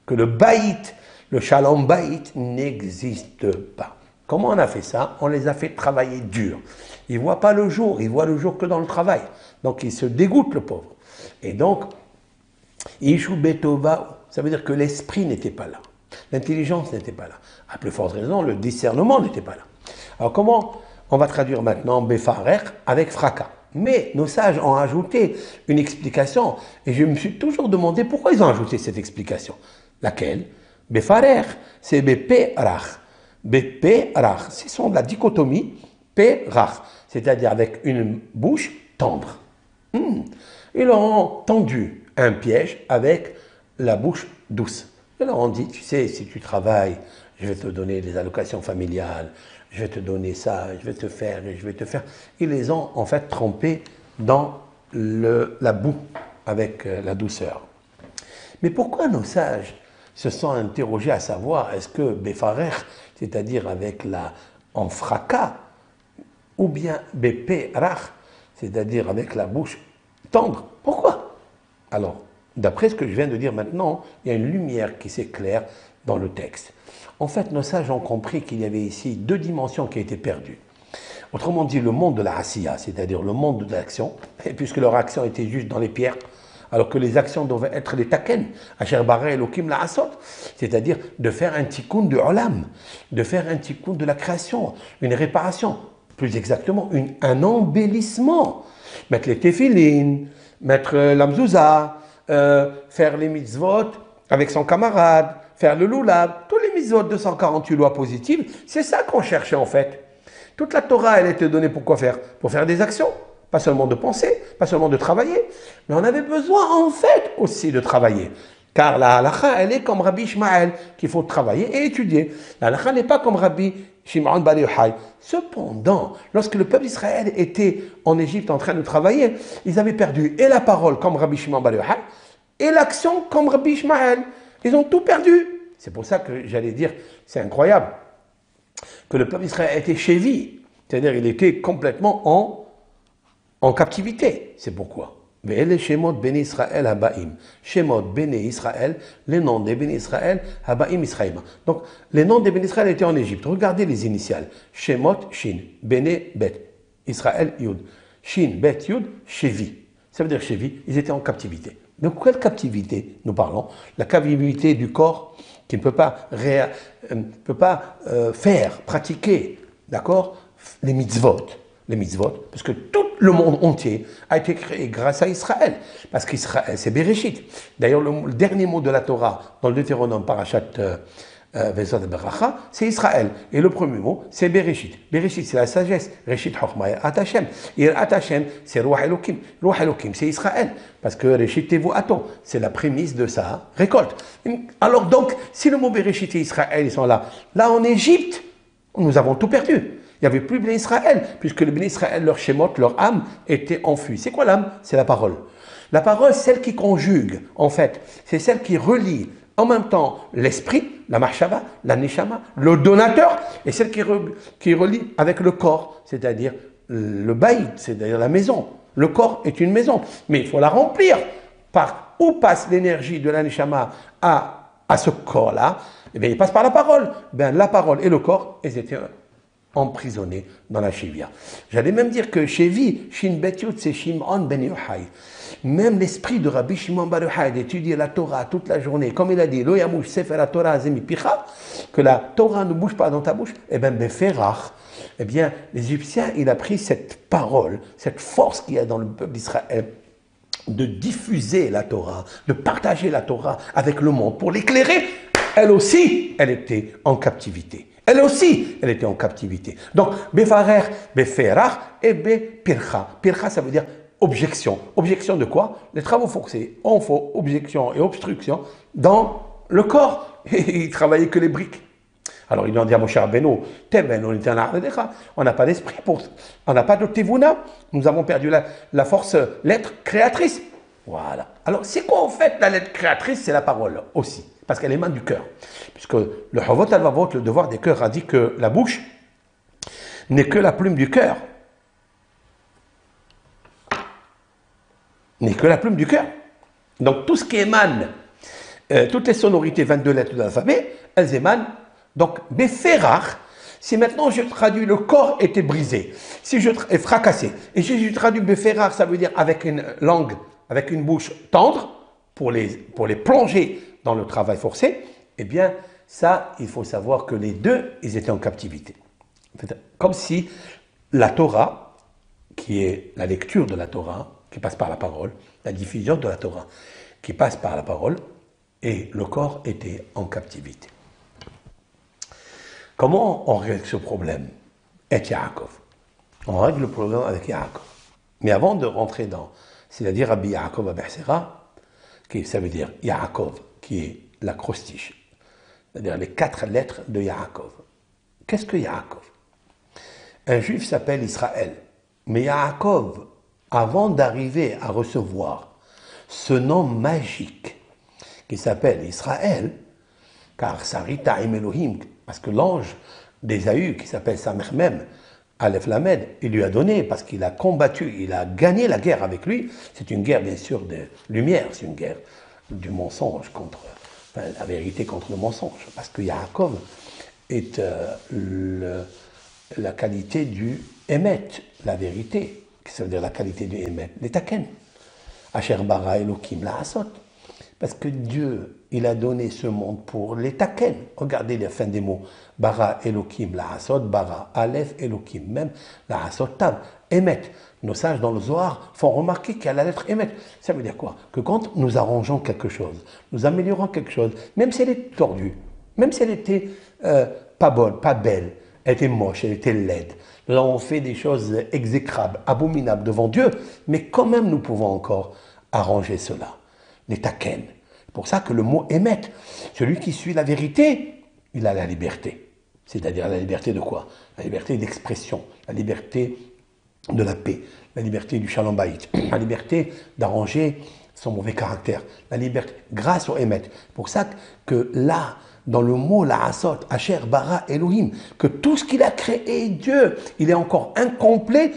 que le baït, le shalom baït n'existe pas. Comment on a fait ça? On les a fait travailler dur. Ils ne voient pas le jour, ils voient le jour que dans le travail. Donc ils se dégoûtent, le pauvre. Et donc, Ishu Betova, ça veut dire que l'esprit n'était pas là. L'intelligence n'était pas là. À plus forte raison, le discernement n'était pas là. Alors comment on va traduire maintenant Befarer avec fracas? Mais nos sages ont ajouté une explication et je me suis toujours demandé pourquoi ils ont ajouté cette explication. Laquelle? Befarer, c'est Beperach. Beperach, ce sont de la dichotomie Perach, c'est-à-dire avec une bouche tendre. Ils ont tendu un piège avec la bouche douce. Ils leur ont dit, tu sais, si tu travailles, je vais te donner des allocations familiales, je vais te donner ça, je vais te faire, et je vais te faire. Ils les ont en fait trempés dans la boue avec la douceur. Mais pourquoi nos sages se sont interrogés à savoir, est-ce que Befarer, c'est-à-dire avec en fracas, ou bien Beperach, c'est-à-dire avec la bouche tendre? Pourquoi? Alors, d'après ce que je viens de dire maintenant, il y a une lumière qui s'éclaire dans le texte. En fait, nos sages ont compris qu'il y avait ici deux dimensions qui étaient perdues. Autrement dit, le monde de la asiya, c'est-à-dire le monde de l'action, et puisque leur action était juste dans les pierres, alors que les actions devaient être les taken, Asher bara Elokim la asot, c'est-à-dire de faire un tikkun de olam, de faire un tikkun de la création, une réparation, plus exactement, un embellissement. Mettre les téphilines, mettre la mzouza, faire les mitzvot avec son camarade, faire le loulab, tous les mitzvot de 148 lois positives, c'est ça qu'on cherchait en fait. Toute la Torah, elle était donnée pour quoi faire? Pour faire des actions, pas seulement de penser, pas seulement de travailler, mais on avait besoin en fait aussi de travailler. Car la halakha, elle est comme Rabbi Ishmael, qu'il faut travailler et étudier. La halakha n'est pas comme Rabbi Shimon bar Yochai. Cependant, lorsque le peuple d'Israël était en Égypte en train de travailler, ils avaient perdu et la parole comme Rabbi Shimon bar Yochai et l'action comme Rabbi Ishmael. Ils ont tout perdu. C'est pour ça que j'allais dire, c'est incroyable, que le peuple d'Israël était chévi, c'est-à-dire il était complètement en captivité. C'est pourquoi. Shemot Bene Israël Habaim. Shemot Bene Israël, les noms des Bene Israël Habaim Israël. Donc, les noms des Bene Israël étaient en Égypte. Regardez les initiales. Shemot Shin, Bene Bet, Israël Yud. Shin, Bet, Yud, Shevi. Ça veut dire Shevi, ils étaient en captivité. De quelle captivité nous parlons? La captivité du corps qui ne peut pas, faire, pratiquer, d'accord, les mitzvot. Les mitzvot, parce que tout le monde entier a été créé grâce à Israël. Parce qu'Israël, c'est Bereshit. D'ailleurs, le dernier mot de la Torah, dans le Deutéronome Parashat Vezod Beracha, c'est Israël. Et le premier mot, c'est Bereshit. Bereshit, c'est la sagesse. Reshit Chochma, Atachem. Et Atachem, c'est Ruach Elokim. Ruach Elokim, c'est Israël. Parce que Reshit Tevu Aton, c'est la prémisse de sa récolte. Alors donc, si le mot Bereshit et Israël, ils sont là en Égypte, nous avons tout perdu. Il n'y avait plus Béné Israël, puisque le Béné Israël, leur shemot, leur âme, était enfuie. C'est quoi l'âme? C'est la parole. La parole, celle qui conjugue, en fait, c'est celle qui relie en même temps l'esprit, la marshava, la neshama, le donateur, et celle qui relie avec le corps, c'est-à-dire le baït, c'est-à-dire la maison. Le corps est une maison, mais il faut la remplir par où passe l'énergie de la neshama à ce corps-là. Eh bien, il passe par la parole. Ben, la parole et le corps, ils étaient emprisonnés dans la Shivia. J'allais même dire que Shevi, Shin Bet Yud, c'est Shimon ben Yochai. Même l'esprit de Rabbi Shimon bar Yochai d'étudier la Torah toute la journée, comme il a dit, Lo yamush sefer la Torah azemi picha, que la Torah ne bouge pas dans ta bouche, eh bien, beferach. Eh bien, l'Égyptien, il a pris cette parole, cette force qu'il y a dans le peuple d'Israël, de diffuser la Torah, de partager la Torah avec le monde pour l'éclairer. Elle aussi, elle était en captivité. Elle aussi, elle était en captivité. Donc, Befarer, Beferach et Bepircha. Pircha, ça veut dire objection. Objection de quoi? Les travaux forcés. On fait objection et obstruction dans le corps. Et il travaillait que les briques. Alors, ils lui ont dit à Moshe Rabbeinu, on n'a pas d'esprit, on n'a pas de tevuna. Nous avons perdu la force, l'être créatrice. Voilà. Alors, c'est quoi en fait la lettre créatrice? C'est la parole aussi, parce qu'elle émane du cœur. Puisque le Chovot Halvavot, le devoir des cœurs, a dit que la bouche n'est que la plume du cœur. N'est que la plume du cœur. Donc, tout ce qui émane, toutes les sonorités, 22 lettres de l'alphabet, elles émanent. Donc, Beferach, si maintenant je traduis le corps était brisé, si je est fracassé, et si je traduis Beferach, ça veut dire avec une langue, avec une bouche tendre, pour les plonger dans le travail forcé, eh bien, ça, il faut savoir que les deux, ils étaient en captivité. Comme si la Torah, qui est la lecture de la Torah, qui passe par la parole, la diffusion de la Torah, qui passe par la parole, et le corps était en captivité. Comment on règle ce problème? Et Yaakov. On règle le problème avec Yaakov. Mais avant de rentrer dans, c'est-à-dire Rabbi Yaakov Abersera, qui ça veut dire Yaakov, qui est l'acrostiche, c'est-à-dire les 4 lettres de Yaakov. Qu'est-ce que Yaakov? Un juif s'appelle Israël. Mais Yaakov, avant d'arriver à recevoir ce nom magique qui s'appelle Israël, car Sarita im Elohim, parce que l'ange d'Ésaü, qui s'appelle Samermem, Aleph Lamed, il lui a donné, parce qu'il a combattu, il a gagné la guerre avec lui. C'est une guerre, bien sûr, de lumière, c'est une guerre du mensonge contre, enfin, la vérité contre le mensonge. Parce que Yaakov est la qualité du Emet, la vérité, ça veut dire la qualité du Emet, les Taken. Asher bara Elokim la Asot. Parce que Dieu, il a donné ce monde pour les taken. Regardez la fin des mots. Bara Elokim la Asot, Bara Aleph Elokim, même la Asot Tav, Emet. Nos sages dans le Zohar font remarquer qu'il y a la lettre Emet. Ça veut dire quoi? Que quand nous arrangeons quelque chose, nous améliorons quelque chose, même si elle est tordue, même si elle était pas bonne, pas belle, elle était moche, elle était laide, nous avons fait des choses exécrables, abominables devant Dieu, mais quand même nous pouvons encore arranger cela. Les taken. C'est pour ça que le mot émet, celui qui suit la vérité, il a la liberté. C'est-à-dire la liberté de quoi? La liberté d'expression, la liberté de la paix, la liberté du shalom bayit, la liberté d'arranger son mauvais caractère, la liberté grâce au émet. C'est pour ça que là, dans le mot la asot, Asher bara Elohim, que tout ce qu'il a créé, Dieu, il est encore incomplet,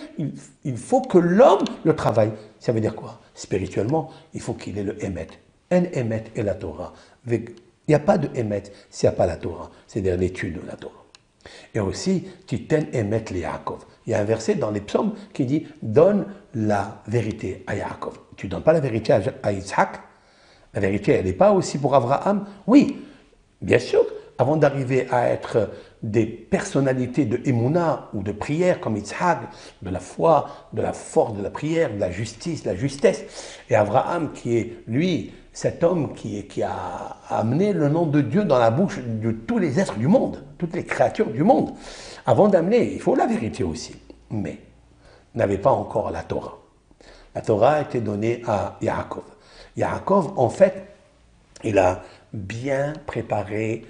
il faut que l'homme le travaille. Ça veut dire quoi? Spirituellement, il faut qu'il ait le émet. Un émet est la Torah. Il n'y a pas de émet s'il n'y a pas la Torah, c'est-à-dire l'étude de la Torah. Et aussi, Titen émet les Yaakov. Il y a un verset dans les psaumes qui dit donne la vérité à Yaakov. Tu ne donnes pas la vérité à Yitzhak. La vérité, elle n'est pas aussi pour Abraham. Oui, bien sûr, avant d'arriver à être des personnalités de Emouna ou de prière comme Yitzhak, de la foi, de la force de la prière, de la justice, de la justesse, et Abraham qui est, lui, cet homme qui a amené le nom de Dieu dans la bouche de tous les êtres du monde, toutes les créatures du monde. Avant d'amener, il faut la vérité aussi, mais n'avait pas encore la Torah. La Torah a été donnée à Yaakov. Yaakov, en fait, il a bien préparé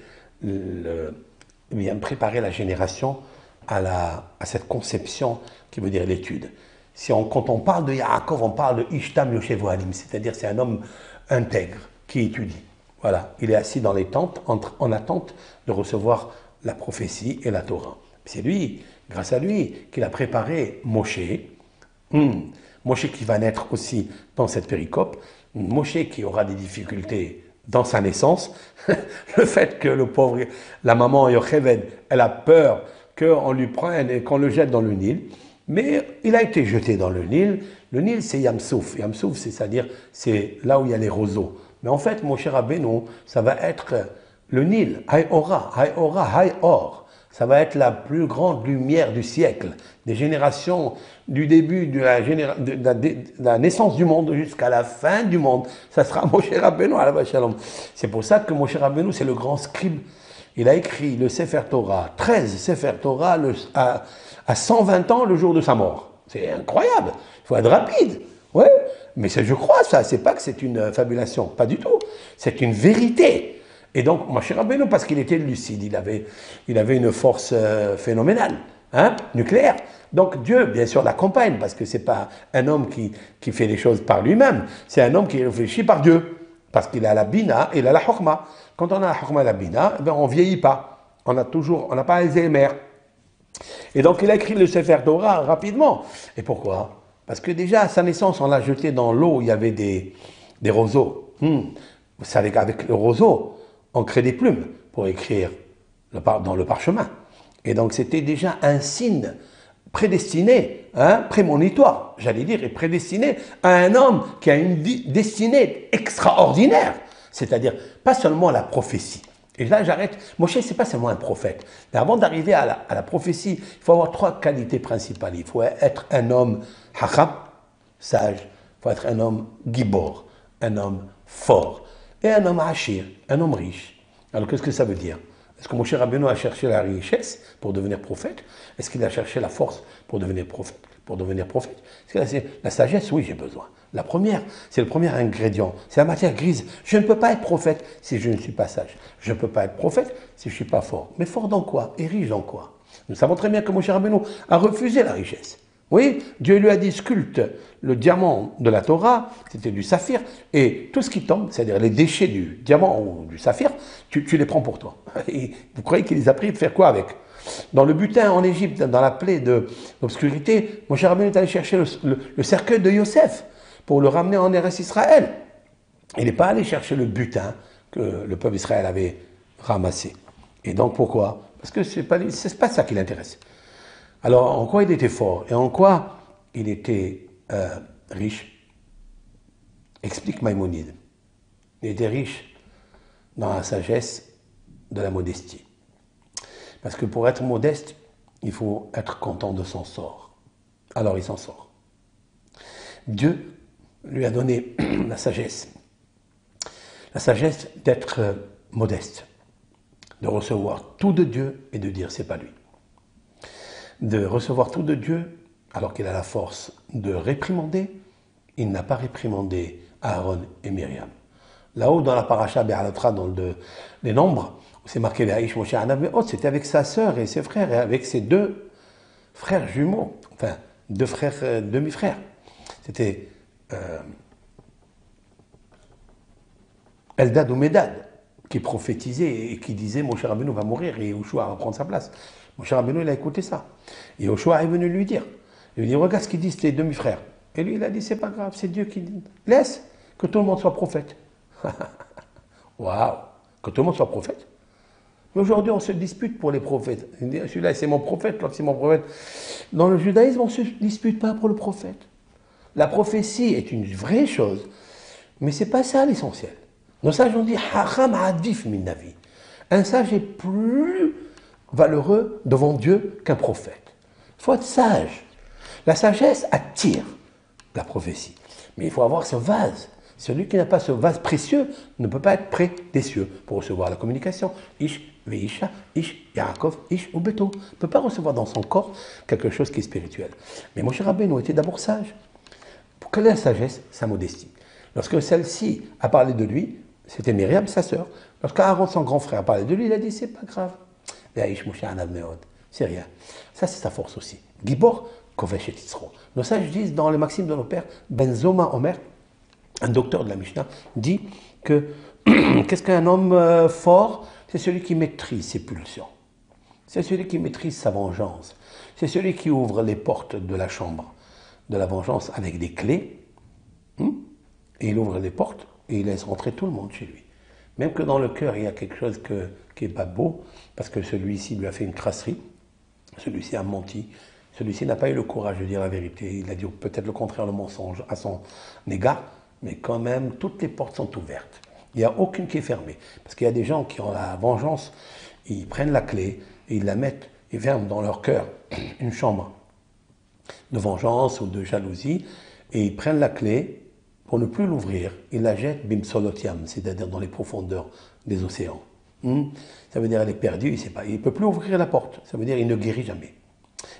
la génération à cette conception qui veut dire l'étude. Quand on parle de Yaakov, on parle de Ishtam Yoshev Ohalim, c'est-à-dire c'est un homme intègre qui étudie. Voilà, il est assis dans les tentes en attente de recevoir la prophétie et la Torah. C'est lui, grâce à lui, qu'il a préparé Moshe. Moshe qui va naître aussi dans cette péricope. Moshe qui aura des difficultés dans sa naissance. Le fait que le pauvre, la maman Yocheved, elle a peur qu'on lui prenne et qu'on le jette dans le Nil. Mais il a été jeté dans le Nil. Le Nil, c'est Yamsouf. Yamsouf, c'est-à-dire, c'est là où il y a les roseaux. Mais en fait, Moshe Rabbeinu, ça va être le Nil, Hay-Ora, Hay-Or. Ça va être la plus grande lumière du siècle, des générations du début de la naissance du monde jusqu'à la fin du monde. Ça sera Moshe Rabbeinu, alayhi shalom. C'est pour ça que Moshe Rabbeinu, c'est le grand scribe il a écrit le Sefer Torah, 13 Sefer Torah à 120 ans le jour de sa mort. C'est incroyable, il faut être rapide. Ouais, mais je crois ça, c'est pas que c'est une fabulation, pas du tout, c'est une vérité. Et donc, Moshe Rabbeinu, parce qu'il était lucide, il avait une force phénoménale, hein, nucléaire. Donc Dieu, bien sûr, l'accompagne, parce que c'est pas un homme qui fait les choses par lui-même, c'est un homme qui réfléchit par Dieu, parce qu'il a la bina et il a la chokma. Quand on a la chokma et la bina, eh bien, on ne vieillit pas, on n'a pas Alzheimer. Et donc il a écrit le Sefer Torah rapidement. Et pourquoi? Parce que déjà à sa naissance, on l'a jeté dans l'eau, il y avait des roseaux. Vous savez qu'avec le roseau, on crée des plumes pour écrire dans le parchemin. Et donc c'était déjà un signe prédestiné, hein, prémonitoire, j'allais dire, et prédestiné à un homme qui a une destinée extraordinaire. C'est-à-dire pas seulement la prophétie. Et là, j'arrête. Moshe, c'est pas seulement un prophète. Mais avant d'arriver à la prophétie, il faut avoir 3 qualités principales. Il faut être un homme hakam, sage. Il faut être un homme gibor, un homme fort. Et un homme ashir, un homme riche. Alors, qu'est-ce que ça veut dire? Est-ce que Moshe Rabbeinu a cherché la richesse pour devenir prophète? Est-ce qu'il a cherché la force pour devenir prophète? Est-ce qu'il a la sagesse? Oui, j'ai besoin. La première, c'est le premier ingrédient. C'est la matière grise. Je ne peux pas être prophète si je ne suis pas sage. Je ne peux pas être prophète si je ne suis pas fort. Mais fort dans quoi? Et riche dans quoi? Nous savons très bien que Moshe Rabbeinu a refusé la richesse. Oui, Dieu lui a dit sculpte le diamant de la Torah, c'était du saphir, et tout ce qui tombe, c'est-à-dire les déchets du diamant ou du saphir, tu les prends pour toi. Et vous croyez qu'il les a pris de faire quoi avec? Dans le butin en Égypte, dans la plaie de l'obscurité, Moshe Rabbeinu est allé chercher le cercueil de Yosef pour le ramener en Eretz Israël. Il n'est pas allé chercher le butin que le peuple d'Israël avait ramassé. Et donc pourquoi? Parce que ce n'est pas ça qui l'intéresse. Alors, en quoi il était fort et en quoi il était riche? Explique Maïmonide. Il était riche dans la sagesse de la modestie. Parce que pour être modeste, il faut être content de son sort. Alors il s'en sort. Dieu lui a donné la sagesse d'être modeste, de recevoir tout de Dieu et de dire c'est pas lui. De recevoir tout de Dieu, alors qu'il a la force de réprimander, il n'a pas réprimandé Aaron et Myriam. Là-haut, dans la paracha Be'alatra, dans les nombres, où c'est marqué Ve'aïch Moshe Anav Me'od, c'était avec sa sœur et ses frères, et avec ses 2 frères jumeaux, enfin, 2 frères, demi-frères. C'était Eldad ou Medad, qui prophétisait et qui disait Moshe Rabbeinu va mourir et Yoshua va prendre sa place. Moshe Rabbeinu, il a écouté ça. Et Yoshua est venu lui dire. Il lui dit, regarde ce qu'ils disent tes demi-frères. Et lui, il a dit, c'est pas grave, c'est Dieu qui dit. Laisse que tout le monde soit prophète. Waouh, que tout le monde soit prophète. Mais aujourd'hui, on se dispute pour les prophètes. Celui-là, c'est mon prophète, l'autre, c'est mon prophète. Dans le judaïsme, on ne se dispute pas pour le prophète. La prophétie est une vraie chose, mais ce n'est pas ça l'essentiel. Nos sages ont dit, Hacham adif min navi. Un sage est plus valeureux devant Dieu qu'un prophète. Il faut être sage. La sagesse attire la prophétie. Mais il faut avoir ce vase. Celui qui n'a pas ce vase précieux ne peut pas être près des cieux pour recevoir la communication. Ish, Veisha, Ish, Yaakov, Ish, Ubeto. Il ne peut pas recevoir dans son corps quelque chose qui est spirituel. Mais Moshe Rabbeinu était d'abord sage. Pour quelle est la sagesse? Sa modestie. Lorsque celle-ci a parlé de lui, c'était Myriam, sa sœur. Lorsqu'Aaron, son grand frère, a parlé de lui, il a dit, c'est pas grave. C'est rien. Ça, c'est sa force aussi. Gibor, Kovesh et Titzro. Nos sages disent dans les maximes de nos pères, Ben Zoma Omer, un docteur de la Mishnah, dit que qu'est-ce qu'un homme fort? C'est celui qui maîtrise ses pulsions. C'est celui qui maîtrise sa vengeance. C'est celui qui ouvre les portes de la chambre de la vengeance avec des clés. Et il ouvre les portes et il laisse rentrer tout le monde chez lui. Même que dans le cœur, il y a quelque chose qui n'est pas beau, parce que celui-ci lui a fait une crasserie, celui-ci a menti, celui-ci n'a pas eu le courage de dire la vérité, il a dit peut-être le contraire, le mensonge à son égard, mais quand même, toutes les portes sont ouvertes. Il n'y a aucune qui est fermée. Parce qu'il y a des gens qui ont la vengeance, ils prennent la clé, et ils la mettent, ils ferment dans leur cœur une chambre de vengeance ou de jalousie, et ils prennent la clé, pour ne plus l'ouvrir, ils la jettent bimsolotiam, c'est-à-dire dans les profondeurs des océans. Ça veut dire il est perdu, il ne peut plus ouvrir la porte. Ça veut dire il ne guérit jamais.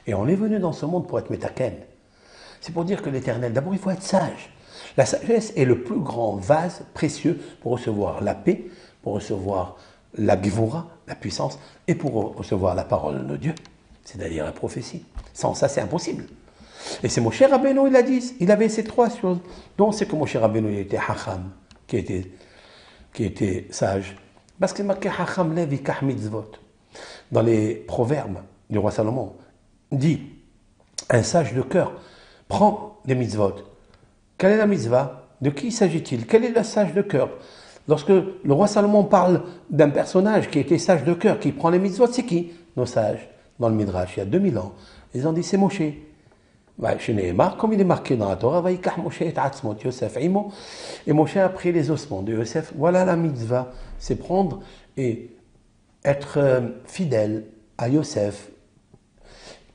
Et on est venu dans ce monde pour être métaken. C'est pour dire que l'Éternel, d'abord il faut être sage. La sagesse est le plus grand vase précieux pour recevoir la paix, pour recevoir la gvoura, la puissance, et pour recevoir la parole de Dieu, c'est-à-dire la prophétie. Sans ça, c'est impossible. Et c'est Moshe Rabbeinu, il a dit, il avait ces trois choses. Donc c'est que Moshe Rabbeinu, il était hacham, qui était sage. Parce que c'est marqué hacham lev ikach mitzvot. Dans les proverbes du roi Salomon, dit, un sage de cœur prend des mitzvot. Quelle est la mitzvah? De qui s'agit-il? Quel est le sage de cœur? Lorsque le roi Salomon parle d'un personnage qui était sage de cœur, qui prend les mitzvot, c'est qui? Nos sages, dans le Midrash, il y a 2000 ans. Ils ont dit, c'est Moshe. Chez Nehemar, comme il est marqué dans la Torah, Vaikach Moshe et Atzmot, Yosef Imo, et Moshe a pris les ossements de Yosef. Voilà la mitzvah, c'est prendre et être fidèle à Yosef,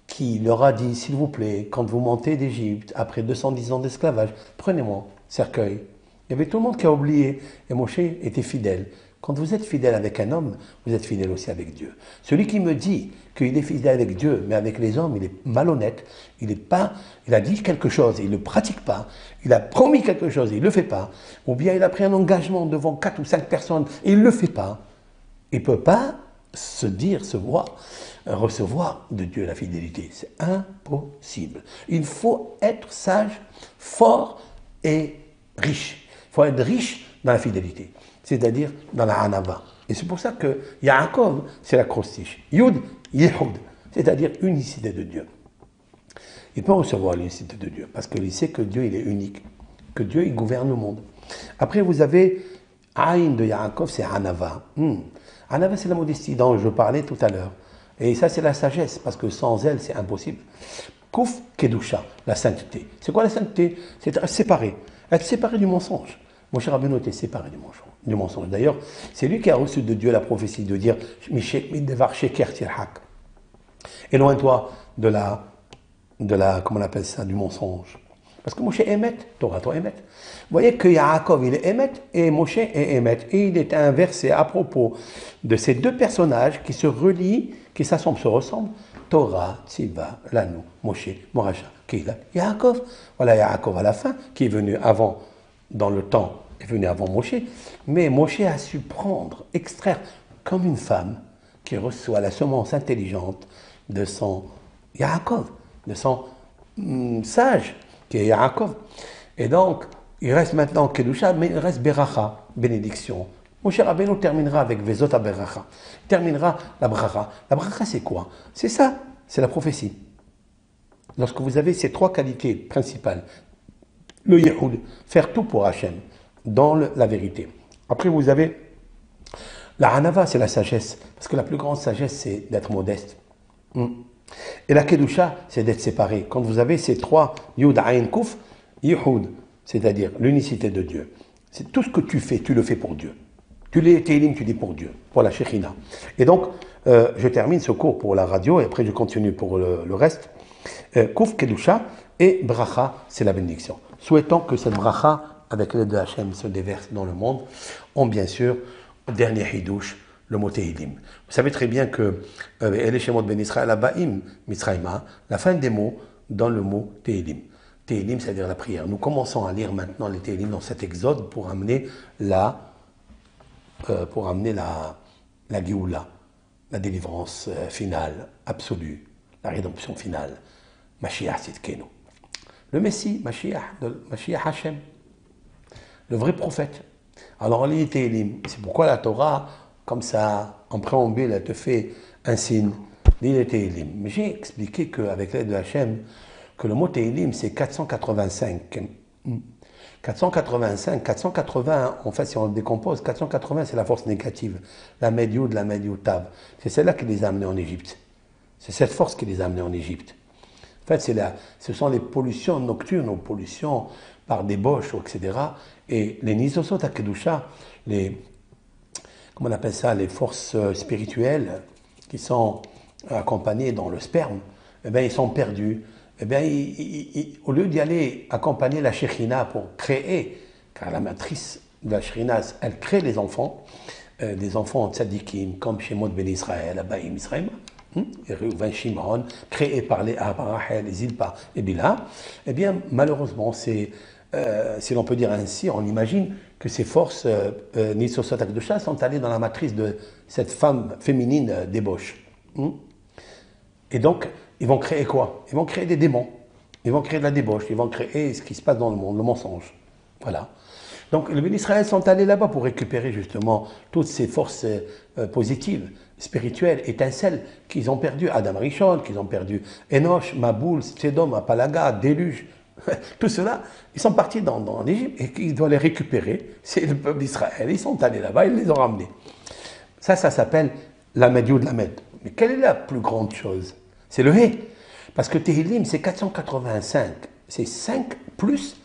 qui leur a dit, s'il vous plaît, quand vous montez d'Égypte, après 210 ans d'esclavage, prenez-moi, cercueil. Il y avait tout le monde qui a oublié, et Moshe était fidèle. Quand vous êtes fidèle avec un homme, vous êtes fidèle aussi avec Dieu. Celui qui me dit qu'il est fidèle avec Dieu, mais avec les hommes, il est malhonnête, il a dit quelque chose, il ne le pratique pas, il a promis quelque chose, il ne le fait pas, ou bien il a pris un engagement devant 4 ou 5 personnes, et il ne le fait pas. Il ne peut pas recevoir de Dieu la fidélité. C'est impossible. Il faut être sage, fort et riche. Il faut être riche dans la fidélité, c'est-à-dire dans la hanava. Et c'est pour ça que Yaakov, c'est l'acrostiche. Yud, Yehud, c'est-à-dire unicité de Dieu. Il peut recevoir l'unicité de Dieu, parce qu'il sait que Dieu, il est unique, que Dieu, il gouverne le monde. Après, vous avez Aïn de Yaakov, c'est Hanava. Hanava, c'est la modestie dont je parlais tout à l'heure. Et ça, c'est la sagesse, parce que sans elle, c'est impossible. Kouf Kedusha, la sainteté. C'est quoi la sainteté? C'est être séparé. Être séparé du mensonge. Moshe Rabbeinu était séparé du mensonge. D'ailleurs, c'est lui qui a reçu de Dieu la prophétie de dire éloigne-toi de la, comment on appelle ça, du mensonge. Parce que Moshe est Emet, Torah Emet. Vous voyez que Yaakov, il est Emet et Moshe est Emet. Et il est inversé à propos de ces deux personnages qui se relient, qui s'assemblent, se ressemblent. Torah, Tziva, Lanu, Moshe, Moracha, Keila, Yaakov. Voilà Yaakov à la fin, qui est venu avant, dans le temps, est venu avant Moshe. Mais Moshe a su prendre, extraire, comme une femme qui reçoit la semence intelligente de son Yaakov, de son sage, qui est Yaakov. Et donc, il reste maintenant Kedusha, mais il reste Beracha, bénédiction. Moshe Rabbeinu terminera avec Vezot Beracha. Il terminera la Bracha. La Bracha, c'est quoi? C'est ça, c'est la prophétie. Lorsque vous avez ces trois qualités principales, le Yehoud, faire tout pour Hachem, dans la vérité. Après, vous avez la Hanava, c'est la sagesse, parce que la plus grande sagesse, c'est d'être modeste. Et la Kedusha, c'est d'être séparé. Quand vous avez ces trois Yud, Ayin, Kuf, Yehoud, c'est-à-dire l'unicité de Dieu. C'est tout ce que tu fais, tu le fais pour Dieu. Tu les Télim, tu dis pour Dieu, pour la Shekhinah. Et donc, je termine ce cours pour la radio et après je continue pour le reste. Kuf, Kedusha et Bracha, c'est la bénédiction. Souhaitons que cette Bracha, avec l'aide de Hachem, se déverse dans le monde, ont bien sûr, dernier Hidouche, le mot Tehilim. Vous savez très bien que El Shemot Ben Israël Abaim, Mitzrayma, la fin des mots dans le mot Tehilim. Tehilim, c'est-à-dire la prière. Nous commençons à lire maintenant les Tehilim dans cet exode pour amener la Géoula, la délivrance finale, absolue, la rédemption finale. Mashiach Tzidkenu. Le Messie, Mashiach Hashem, le vrai prophète. Alors, on lit les Tehilim. C'est pourquoi la Torah, comme ça, en préambule, elle te fait un signe. Lis les Tehilim. Mais j'ai expliqué qu'avec l'aide de Hashem, que le mot Tehilim, c'est 485. 480, en fait, si on le décompose, 480, c'est la force négative. La Medioud, la Medioutav. C'est celle-là qui les a amenés en Égypte. C'est cette force qui les a amenés en Égypte. En fait, ce sont les pollutions nocturnes, ou pollutions par débauche, etc. Et les Nisosot à Kedusha, comment on appelle ça, les forces spirituelles qui sont accompagnées dans le sperme, eh bien, ils sont perdus. Eh bien, au lieu d'y aller accompagner la Shekhinah pour créer, car la matrice de la Shekhinah, elle crée les enfants, des enfants tzadikim, comme Shemot Ben Israël, Abaïm Israël, et Reuven Shimon, créés par les Abraham, les Zilpa et Bila, eh bien, malheureusement, c'est, si l'on peut dire ainsi, on imagine que ces forces Nitsosot Akdosha sont allées dans la matrice de cette femme féminine débauche. Et donc, ils vont créer quoi? Ils vont créer des démons. Ils vont créer de la débauche. Ils vont créer ce qui se passe dans le monde, le mensonge. Voilà. Donc, les Israël sont allés là-bas pour récupérer justement toutes ces forces positives, spirituelles, étincelles qu'ils ont perdues. Adam Rishon, qu'ils ont perdu Enoch, Maboul, Tsedom, Apalaga, Déluge. Tout cela, ils sont partis dans l'Égypte et ils doivent les récupérer. C'est le peuple d'Israël. Ils sont allés là-bas, ils les ont ramenés. Ça s'appelle l'Amed Yud Lamed. Mais quelle est la plus grande chose? C'est le He. Parce que Tehillim, c'est 485. C'est 5 plus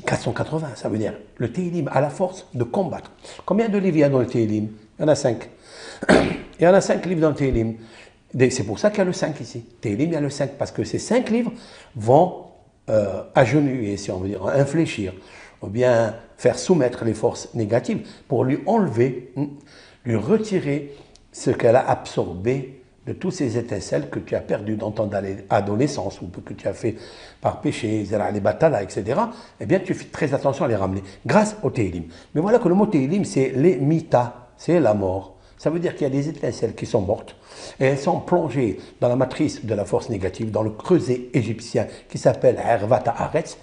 480. Ça veut dire le Tehillim a la force de combattre. Combien de livres il y a dans le Tehillim? Il y en a 5. Il y en a 5 livres dans le Tehillim. C'est pour ça qu'il y a le 5 ici. Tehillim, il y a le 5. Parce que ces 5 livres vont agenouiller, si on veut dire, infléchir, ou bien faire soumettre les forces négatives pour lui enlever, lui retirer ce qu'elle a absorbé de tous ces étincelles que tu as perdues dans ton adolescence ou que tu as fait par péché, les batala, etc. Eh bien, tu fais très attention à les ramener grâce au Tehillim. Mais voilà que le mot Tehillim, c'est les mita, c'est la mort. Ça veut dire qu'il y a des étincelles qui sont mortes et elles sont plongées dans la matrice de la force négative, dans le creuset égyptien qui s'appelle Hervata Aretz,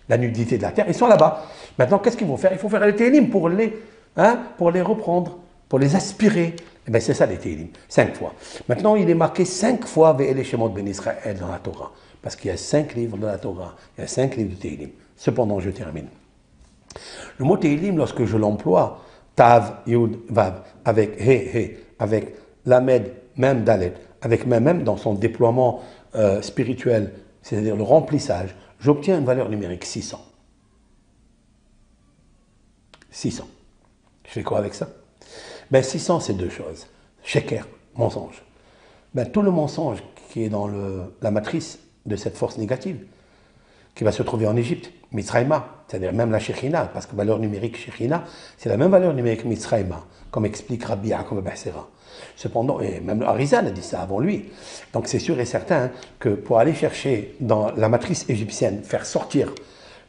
la nudité de la terre. Ils sont là-bas. Maintenant, qu'est-ce qu'ils vont faire? Il faut faire les Tehillim pour les reprendre, pour les aspirer. Eh bien, c'est ça les Tehillim, 5 fois. Maintenant, il est marqué 5 fois Ve'ele Shemot Ben Israël dans la Torah, parce qu'il y a 5 livres de la Torah, il y a 5 livres de Tehillim. Cependant, je termine. Le mot Tehillim, lorsque je l'emploie, Tav, Yud, Vav, avec He, avec Lamed, Mem, Dalet, avec Mem dans son déploiement spirituel, c'est-à-dire le remplissage, j'obtiens une valeur numérique 600. 600. Je fais quoi avec ça? Ben 600, c'est 2 choses. Sheker, mensonge. Ben, tout le mensonge qui est dans la matrice de cette force négative, qui va se trouver en Égypte, Mitzrayma, c'est-à-dire même la Shekhinah, parce que valeur numérique Shekhinah, c'est la même valeur numérique Mitzrayma, comme explique Rabbi Yaakov Be'asera. Cependant, et même Arizal a dit ça avant lui, donc c'est sûr et certain que pour aller chercher dans la matrice égyptienne, faire sortir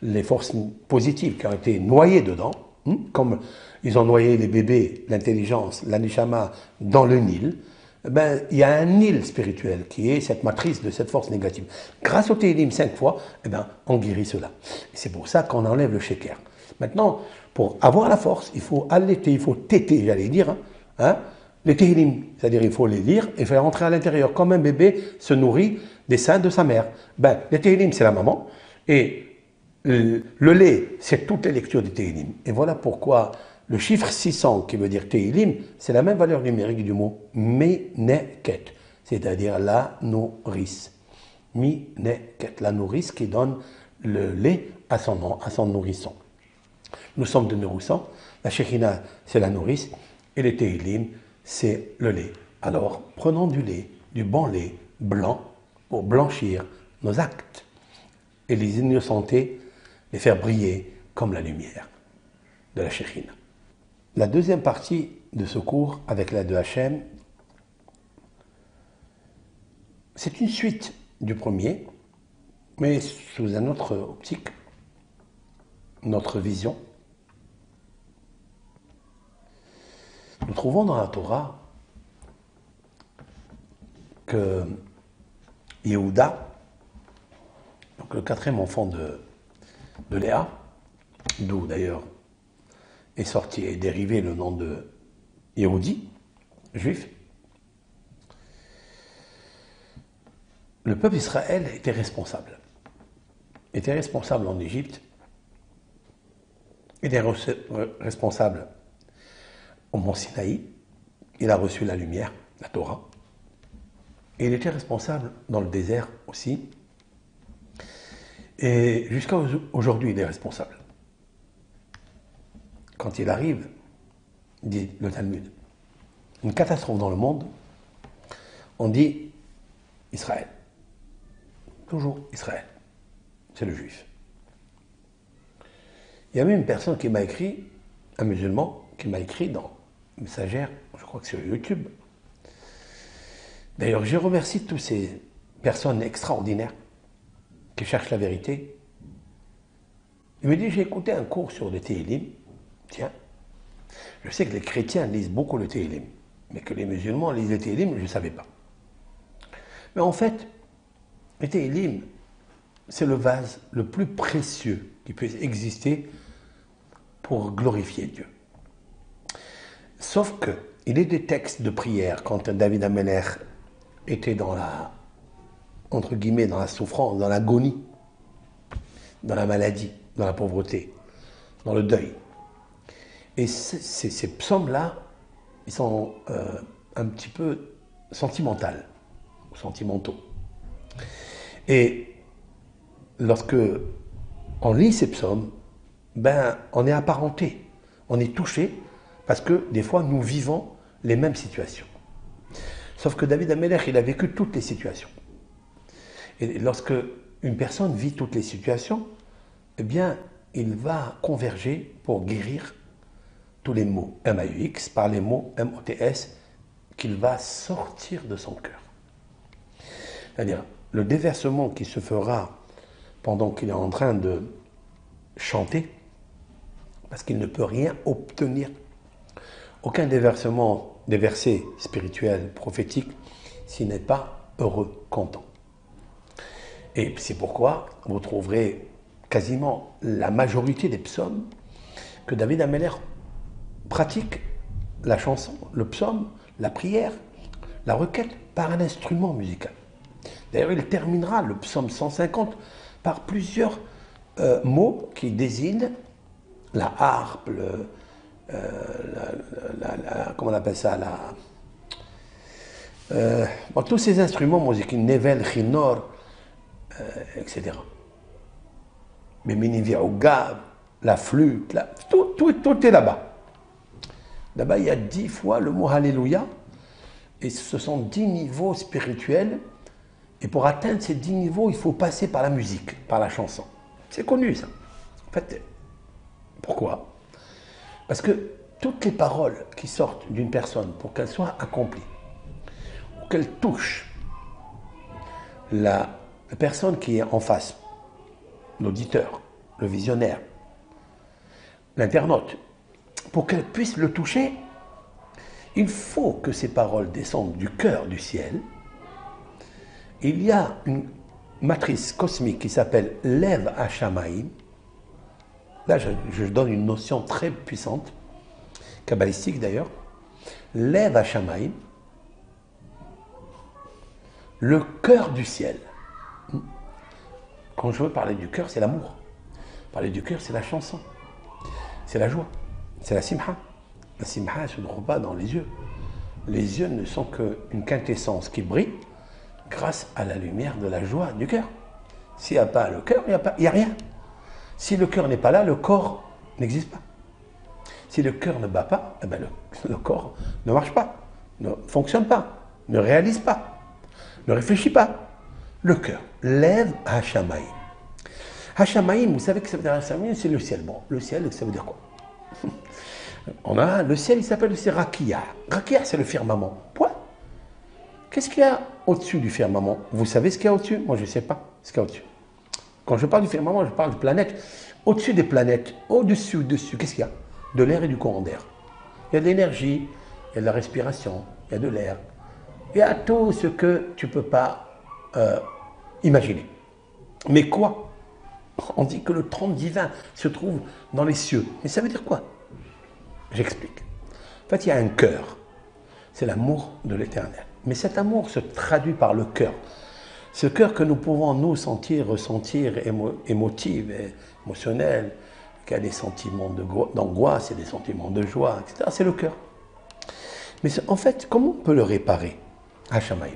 les forces positives qui ont été noyées dedans, comme ils ont noyé les bébés, l'intelligence, l'anishama dans le Nil, ben, il y a un Nil spirituel qui est cette matrice de cette force négative. Grâce au Tehillim 5 fois, eh ben, on guérit cela. C'est pour ça qu'on enlève le sheker. Maintenant, pour avoir la force, il faut allaiter, il faut téter, j'allais dire, les Tehillim, c'est-à-dire il faut les lire et faire entrer à l'intérieur, comme un bébé se nourrit des seins de sa mère. Ben, les Tehillim, c'est la maman, et le lait, c'est toutes les lectures du Tehillim. Et voilà pourquoi le chiffre 600, qui veut dire Tehillim, c'est la même valeur numérique du mot Meneket, c'est-à-dire la nourrice. Meneket, la nourrice qui donne le lait à son nourrisson. Nous sommes de nourrissons, la Shekhina, c'est la nourrice, et le Tehillim, c'est le lait. Alors, prenons du lait, du bon lait blanc, pour blanchir nos actes, et les innocenter, les faire briller comme la lumière de la Shekhina. La deuxième partie de ce cours, avec l'aide de Hachem, c'est une suite du premier, mais sous une autre optique, notre vision. Nous trouvons dans la Torah que Yehuda, donc le 4e enfant de Léa, d'où d'ailleurs est sorti et dérivé le nom de Yehudi, juif, le peuple d'Israël était responsable. Était responsable en Égypte, était responsable au mont Sinaï, il a reçu la lumière, la Torah, et il était responsable dans le désert aussi, et jusqu'à aujourd'hui il est responsable. Quand il arrive, dit le Talmud, une catastrophe dans le monde, on dit Israël. Toujours Israël. C'est le juif. Il y a même une personne qui m'a écrit, un musulman, qui m'a écrit dans messagère, je crois que sur YouTube. D'ailleurs, je remercie toutes ces personnes extraordinaires qui cherchent la vérité. Il me dit, j'ai écouté un cours sur le Tehillim. Tiens, je sais que les chrétiens lisent beaucoup le Tehillim, mais que les musulmans lisent le Tehillim, je ne savais pas. Mais en fait, le Tehillim, c'est le vase le plus précieux qui puisse exister pour glorifier Dieu. Sauf qu'il est des textes de prière quand David Ameller était dans la, entre guillemets, dans la souffrance, dans l'agonie, dans la maladie, dans la pauvreté, dans le deuil. Et ces psaumes-là, ils sont un petit peu sentimentaux. Et lorsque on lit ces psaumes, ben, on est apparenté, on est touché, parce que des fois, nous vivons les mêmes situations. Sauf que David Ameller, il a vécu toutes les situations. Et lorsque une personne vit toutes les situations, eh bien, il va converger pour guérir tous les mots MAUX par les mots MOTS qu'il va sortir de son cœur. C'est-à-dire, le déversement qui se fera pendant qu'il est en train de chanter, parce qu'il ne peut rien obtenir, aucun déversement des versets spirituels, prophétiques, s'il n'est pas heureux, content. Et c'est pourquoi vous trouverez quasiment la majorité des psaumes que David Ameller pratique la chanson, le psaume, la prière, la requête par un instrument musical. D'ailleurs, il terminera le psaume 150 par plusieurs mots qui désignent la harpe, comment on appelle ça, tous ces instruments musiques, Nevel, Chinor, etc. Mais Miniviouga, la flûte, tout est là-bas. Là-bas, il y a 10 fois le mot Alléluia, et ce sont 10 niveaux spirituels, et pour atteindre ces 10 niveaux, il faut passer par la musique, par la chanson. C'est connu, ça. En fait, pourquoi ? Parce que toutes les paroles qui sortent d'une personne, pour qu'elles soient accomplies, pour qu'elles touchent la personne qui est en face, l'auditeur, le visionnaire, l'internaute, pour qu'elle puisse le toucher, il faut que ces paroles descendent du cœur du ciel. Il y a une matrice cosmique qui s'appelle Lev Hashamaim. Là, je donne une notion très puissante, kabbalistique d'ailleurs. Lev Hashamaim, le cœur du ciel. Quand je veux parler du cœur, c'est l'amour. Parler du cœur, c'est la chanson. C'est la joie. C'est la simha. La simha, elle ne se trouve pas dans les yeux. Les yeux ne sont qu'une quintessence qui brille grâce à la lumière de la joie du cœur. S'il n'y a pas le cœur, il n'y a rien. Si le cœur n'est pas là, le corps n'existe pas. Si le cœur ne bat pas, eh bien le corps ne marche pas, ne fonctionne pas, ne réalise pas, ne réfléchit pas. Le cœur lève Hashamaim. Hashamaim, vous savez que ça veut dire Hashamaim, c'est le ciel. Bon, le ciel, ça veut dire quoi? On a le ciel, il s'appelle aussi Rakia. Rakia, c'est le firmament. Point. Qu'est-ce qu'il y a au-dessus du firmament? Vous savez ce qu'il y a au-dessus? Moi, je ne sais pas ce qu'il y a au-dessus. Quand je parle du firmament, je parle de planètes. Au-dessus des planètes, au-dessus, qu'est-ce qu'il y a? De l'air et du courant d'air. Il y a de l'énergie, il y a de la respiration, il y a de l'air. Il y a tout ce que tu ne peux pas imaginer. Mais quoi? On dit que le trône divin se trouve dans les cieux. Mais ça veut dire quoi? J'explique. En fait, il y a un cœur. C'est l'amour de l'éternel. Mais cet amour se traduit par le cœur. Ce cœur que nous pouvons nous sentir, ressentir, émotif, émotionnel, qui a des sentiments d'angoisse et des sentiments de joie, etc. C'est le cœur. Mais en fait, comment on peut le réparer? Hashamaim.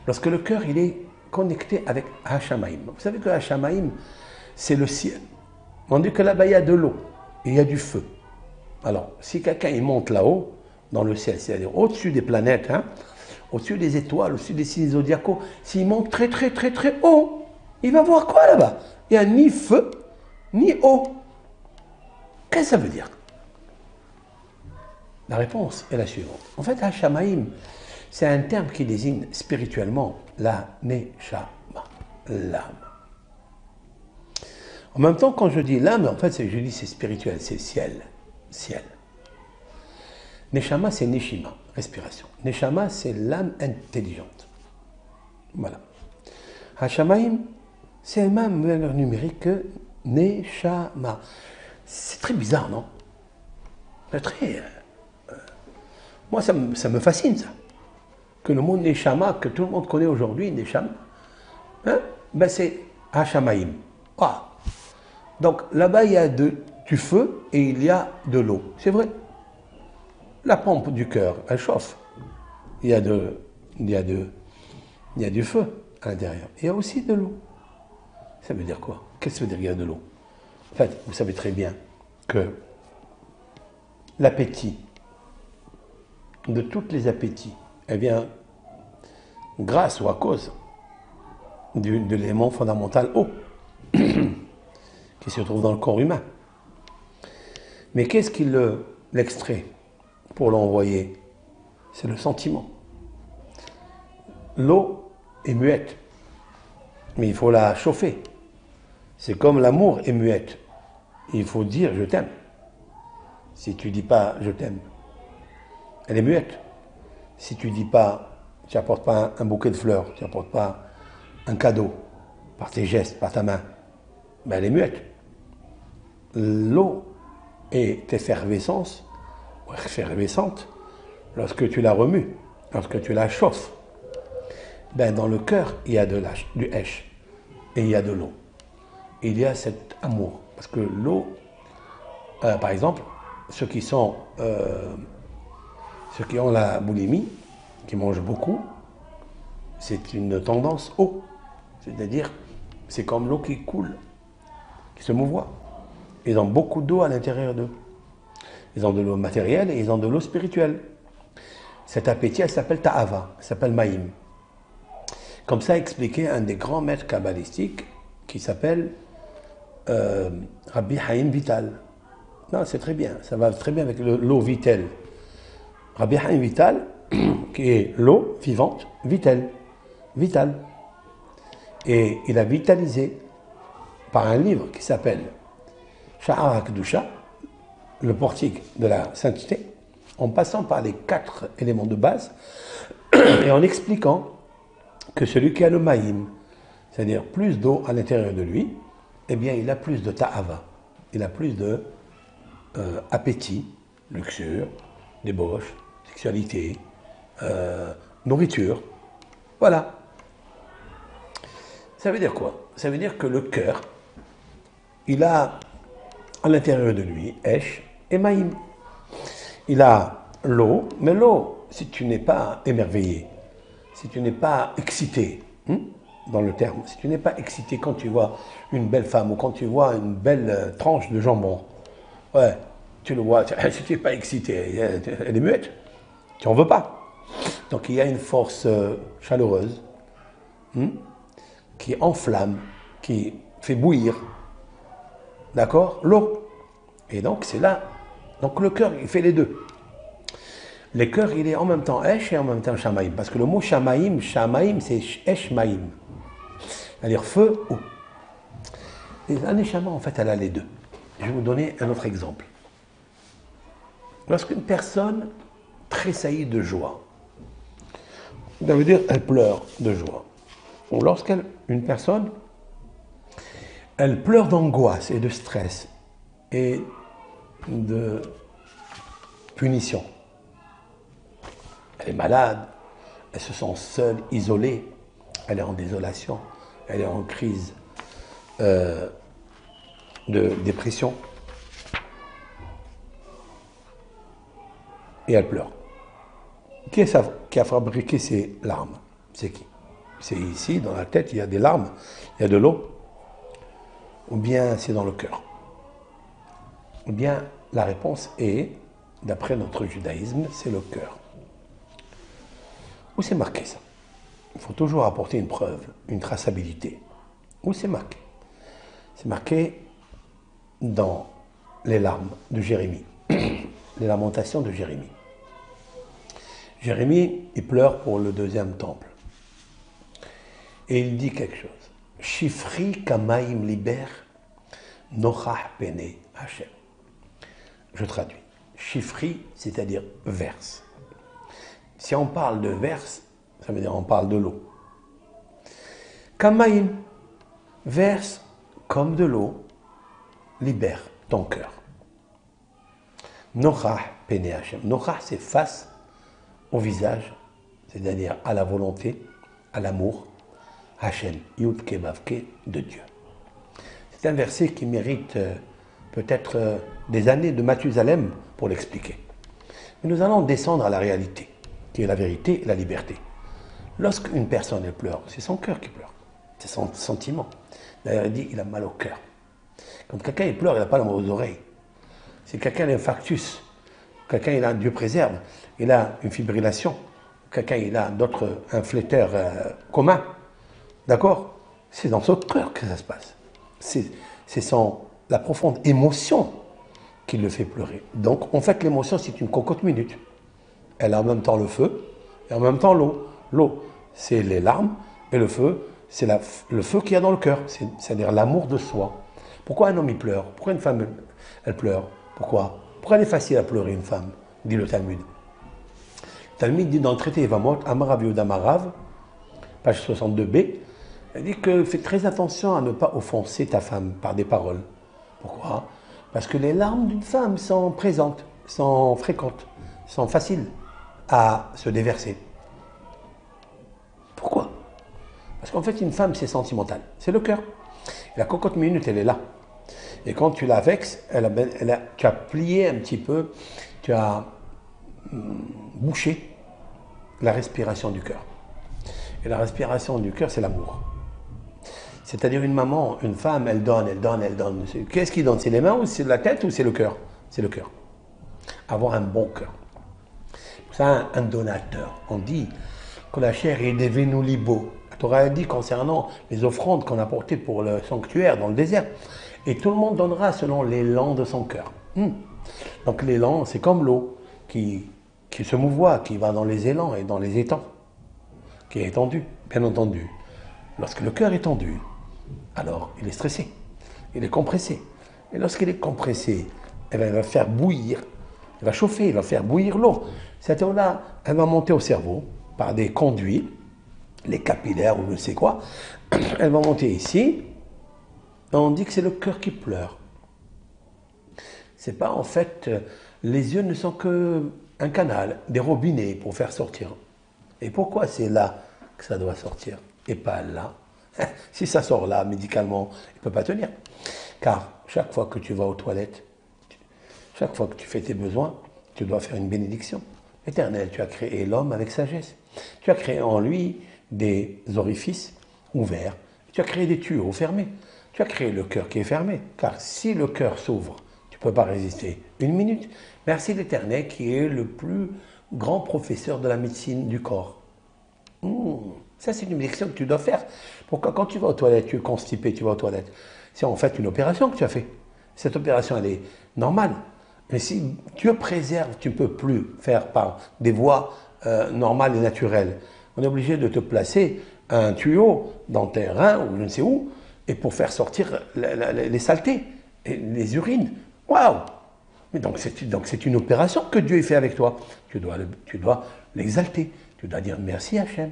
Lorsque le cœur il est connecté avec Hashamaim. Vous savez que Hashamaim, c'est le ciel. On dit que là-bas, il y a de l'eau et il y a du feu. Alors, si quelqu'un il monte là-haut, dans le ciel, c'est-à-dire au-dessus des planètes, hein, au-dessus des étoiles, au-dessus des signes zodiacaux, s'il monte très très très très haut, il va voir quoi là-bas? Il n'y a ni feu, ni eau. Qu'est-ce que ça veut dire? La réponse est la suivante. En fait, Hashamaim, c'est un terme qui désigne spirituellement la Neshama, l'âme. En même temps, quand je dis l'âme, en fait, je dis c'est spirituel, c'est ciel, ciel. Neshama, c'est Neshima, respiration. Neshama, c'est l'âme intelligente. Voilà. Hashamaim, c'est la même valeur numérique que Neshama. C'est très bizarre, non? C'est très... moi, ça me fascine, ça. Que le mot Neshama, que tout le monde connaît aujourd'hui, Neshama, hein? Ben c'est Hashamaim. Ah. Donc là-bas, il y a du feu et il y a de l'eau. C'est vrai. La pompe du cœur, elle chauffe. Il y a du feu à l'intérieur. Il y a aussi de l'eau. Ça veut dire quoi? Qu'est-ce que ça veut dire qu'il y a de l'eau? En fait, vous savez très bien que l'appétit, de tous les appétits, elle vient grâce ou à cause de l'élément fondamental eau qui se trouve dans le corps humain. Mais qu'est-ce qui l'extrait pour l'envoyer? C'est le sentiment. L'eau est muette, mais il faut la chauffer. C'est comme l'amour est muette. Il faut dire je t'aime. Si tu dis pas je t'aime, elle est muette. Si tu dis pas, tu n'apportes pas un bouquet de fleurs, tu n'apportes pas un cadeau par tes gestes, par ta main, ben elle est muette. L'eau est effervescente lorsque tu la remues, lorsque tu la chauffes. Ben dans le cœur, il y a du Hesh et il y a de l'eau. Il y a cet amour. Parce que l'eau, par exemple, ceux qui ont la boulimie, qui mangent beaucoup, c'est une tendance eau. C'est-à-dire, c'est comme l'eau qui coule, qui se mouvoie. Ils ont beaucoup d'eau à l'intérieur d'eux. Ils ont de l'eau matérielle et ils ont de l'eau spirituelle. Cet appétit, elle s'appelle Ta'ava, elle s'appelle Maïm. Comme ça expliquait un des grands maîtres kabbalistiques qui s'appelle Rabbi Haïm Vital. Non, c'est très bien, ça va très bien avec l'eau vitelle. Rabbi Haïm Vital, qui est l'eau vivante, vitale. Et il a vitalisé par un livre qui s'appelle Sha'ar HaKdusha, le portique de la sainteté, en passant par les 4 éléments de base et en expliquant que celui qui a le maïm, c'est-à-dire plus d'eau à l'intérieur de lui, eh bien il a plus de ta'ava, il a plus de appétit, luxure, débauche, sexualité, nourriture. Voilà. Ça veut dire quoi? Ça veut dire que le cœur, il a à l'intérieur de lui Esh et Maïm. Il a l'eau, mais l'eau, si tu n'es pas émerveillé, si tu n'es pas excité, dans le terme, si tu n'es pas excité quand tu vois une belle femme ou quand tu vois une belle tranche de jambon, ouais, tu le vois, si tu n'es pas excité, elle est muette, tu n'en veux pas. Donc il y a une force chaleureuse qui enflamme, qui fait bouillir, d'accord, l'eau. Et donc c'est là, donc le cœur, il fait les deux. Le cœur, il est en même temps Esh et en même temps Shamaim. Parce que le mot Shamaim, c'est Esh Maim. C'est-à-dire feu, eau. Et la Neshama, en fait, elle a les deux. Je vais vous donner un autre exemple. Lorsqu'une personne tressaillit de joie, ça veut dire elle pleure de joie. Ou lorsqu'une personne, elle pleure d'angoisse et de stress et de punition. Elle est malade, elle se sent seule, isolée, elle est en désolation, elle est en crise de dépression. Et elle pleure. Qui a fabriqué ces larmes? C'est qui? C'est ici, dans la tête, il y a des larmes, il y a de l'eau. Ou bien c'est dans le cœur? Ou bien la réponse est, d'après notre judaïsme, c'est le cœur. Où c'est marqué ça? Il faut toujours apporter une preuve, une traçabilité. Où c'est marqué? C'est marqué dans les larmes de Jérémie. les lamentations de Jérémie. Jérémie, il pleure pour le deuxième temple. Et il dit quelque chose. Shifri kamaim liber nochah pene Hashem. Je traduis. Shifri, c'est-à-dire verse. Si on parle de verse, ça veut dire on parle de l'eau. Kamaim, verse comme de l'eau, libère ton cœur. Nochah pene Hashem. Nochah, c'est face au visage, c'est-à-dire à la volonté, à l'amour, Hashem, Yud Kevavke, de Dieu. C'est un verset qui mérite peut-être des années de Mathusalem pour l'expliquer. Mais nous allons descendre à la réalité, qui est la vérité et la liberté. Lorsqu'une personne elle pleure, c'est son cœur qui pleure, c'est son sentiment. D'ailleurs, il dit il a mal au cœur. Quand quelqu'un il pleure, il n'a pas le mal aux oreilles. Si quelqu'un a un infarctus, quelqu'un il a, Dieu préserve, il a une fibrillation, quelqu'un il a un fléteur commun, d'accord? C'est dans son cœur que ça se passe. C'est la profonde émotion qui le fait pleurer. Donc, en fait, l'émotion, c'est une cocotte minute. Elle a en même temps le feu et en même temps l'eau. L'eau, c'est les larmes et le feu, c'est le feu qu'il y a dans le cœur, c'est-à-dire l'amour de soi. Pourquoi un homme il pleure? Pourquoi une femme elle pleure? Pourquoi elle est facile à pleurer, une femme? Dit le Talmud. Le Talmud dit dans le traité Evamot, Amarav Yodamarav, page 62b, il dit que fais très attention à ne pas offenser ta femme par des paroles. Pourquoi? Parce que les larmes d'une femme sont présentes, sont fréquentes, sont faciles à se déverser. Pourquoi? Parce qu'en fait, une femme, c'est sentimental, c'est le cœur. Et la cocotte minute, elle est là. Et quand tu la vexes, tu as plié un petit peu, tu as bouché la respiration du cœur. Et la respiration du cœur, c'est l'amour. C'est-à-dire une maman, une femme, elle donne, elle donne, elle donne. Qu'est-ce qui donne? C'est les mains ou c'est la tête ou c'est le cœur? C'est le cœur. Avoir un bon cœur. C'est un donateur. On dit que la chair est devenu libo. La Torah a dit concernant les offrandes qu'on a portées pour le sanctuaire dans le désert. Et tout le monde donnera selon l'élan de son cœur. Donc l'élan, c'est comme l'eau qui se mouvoie, qui va dans les élans et dans les étangs, qui est étendu, bien entendu. Lorsque le cœur est tendu, alors il est stressé, il est compressé. Et lorsqu'il est compressé, il va faire bouillir, il va chauffer, il va faire bouillir l'eau. Cette eau-là, elle va monter au cerveau par des conduits, les capillaires ou je ne sais quoi. Elle va monter ici. On dit que c'est le cœur qui pleure. C'est pas en fait, les yeux ne sont qu'un canal, des robinets pour faire sortir. Et pourquoi c'est là que ça doit sortir et pas là? Si ça sort là, médicalement, il ne peut pas tenir. Car chaque fois que tu vas aux toilettes, chaque fois que tu fais tes besoins, tu dois faire une bénédiction. Éternel, tu as créé l'homme avec sagesse. Tu as créé en lui des orifices ouverts. Tu as créé des tuyaux fermés. Tu as créé le cœur qui est fermé. Car si le cœur s'ouvre, tu ne peux pas résister une minute. Merci l'Éternel qui est le plus grand professeur de la médecine du corps. Ça, c'est une bénédiction que tu dois faire. Pourquoi quand tu vas aux toilettes, tu es constipé, tu vas aux toilettes. C'est en fait une opération que tu as fait. Cette opération, elle est normale. Mais si Dieu préserve, tu ne peux plus faire par des voies normales et naturelles. On est obligé de te placer un tuyau dans tes reins ou je ne sais où, et pour faire sortir les saletés, et les urines. Waouh! Mais donc c'est une opération que Dieu fait avec toi. Tu dois l'exalter. Tu dois dire merci Hachem.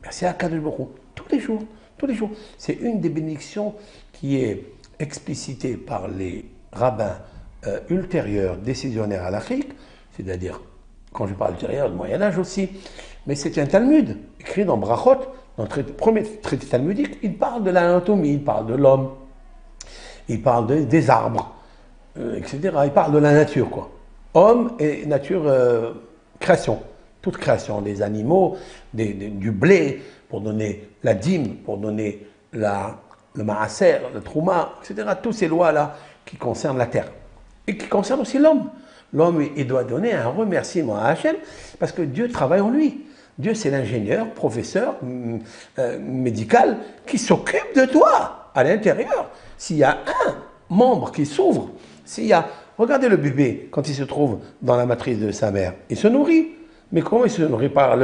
Merci à Kadosh Baruch Hu. Tous les jours. Tous les jours. C'est une des bénédictions qui est explicitée par les rabbins ultérieurs décisionnaires à l'Afrique, c'est-à-dire, quand je parle ultérieur, le Moyen-Âge aussi, mais c'est un Talmud, écrit dans Brachot, dans le premier traité talmudique, il parle de l'anatomie, il parle de l'homme, il parle des arbres, etc. Il parle de la nature, quoi. Homme et nature, création. Toute création, des animaux, du blé, pour donner la dîme, pour donner le maaser, le trouma, etc. Toutes ces lois-là qui concernent la terre. Et qui concernent aussi l'homme. L'homme, il doit donner un remerciement à Hachem, parce que Dieu travaille en lui. Dieu, c'est l'ingénieur, professeur, médical, qui s'occupe de toi, à l'intérieur. S'il y a un membre qui s'ouvre, s'il y a Regardez le bébé, quand il se trouve dans la matrice de sa mère, il se nourrit. Mais comment il se nourrit? Par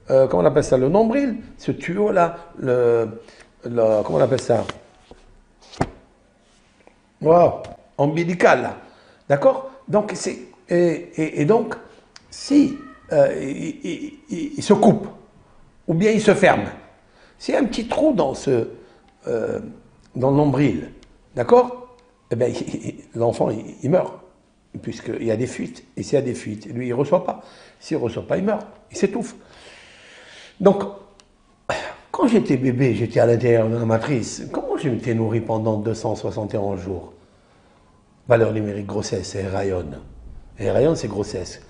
comment on appelle ça, le nombril, ce tuyau-là, comment on appelle ça? Wow, ombilical, là. D'accord? Donc, et donc, si il se coupe, ou bien il se ferme, s'il y a un petit trou dans dans le nombril, d'accord? Eh bien, l'enfant, il meurt, puisqu'il y a des fuites. Et s'il y a des fuites, lui, il ne reçoit pas. S'il ne reçoit pas, il meurt, il s'étouffe. Donc, quand j'étais bébé, j'étais à l'intérieur de la matrice, comment je m'étais nourri pendant 271 jours? Valeur numérique grossesse, et rayonne. Et rayonne, c'est grossesse.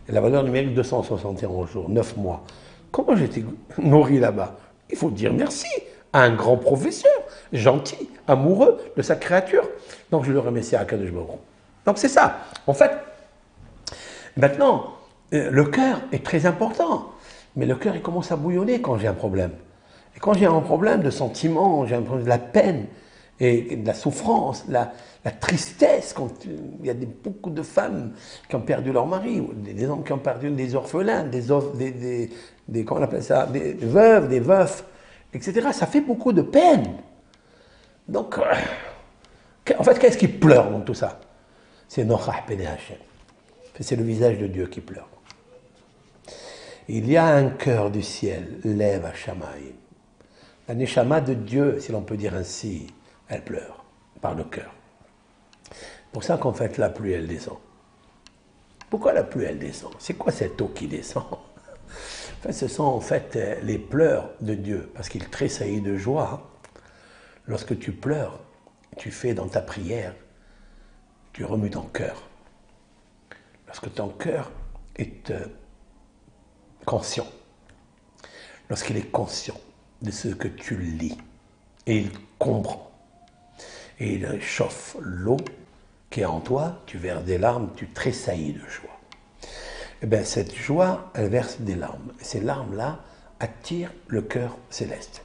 Et la valeur numérique 271 jours, 9 mois. Comment j'étais nourri là-bas? Il faut dire merci à un grand professeur, gentil, amoureux de sa créature. Donc je le remercie à Akadosh Baruch Hu. Donc c'est ça. En fait, maintenant, le cœur est très important. Mais le cœur, il commence à bouillonner quand j'ai un problème. Et quand j'ai un problème de sentiment, j'ai un problème de la peine, et de la souffrance, la tristesse, quand il y a beaucoup de femmes qui ont perdu leur mari, ou des hommes qui ont perdu des orphelins, comment on appelle ça, des veuves, des veufs, etc. Ça fait beaucoup de peine. Donc, en fait, qu'est-ce qui pleure dans tout ça? C'est Nochah Pene Hashem. C'est le visage de Dieu qui pleure. Il y a un cœur du ciel, lève à Shamaï. La Neshama de Dieu, si l'on peut dire ainsi, elle pleure par le cœur. C'est pour ça qu'en fait la pluie elle descend. Pourquoi la pluie elle descend? C'est quoi cette eau qui descend? En fait, ce sont en fait les pleurs de Dieu, parce qu'il tressaillit de joie. Lorsque tu pleures, tu fais dans ta prière, tu remues ton cœur. Lorsque ton cœur est conscient, lorsqu'il est conscient de ce que tu lis, et il comprend, et il réchauffe l'eau qui est en toi, tu verses des larmes, tu tressaillis de joie. Eh bien, cette joie, elle verse des larmes. Et ces larmes-là attirent le cœur céleste.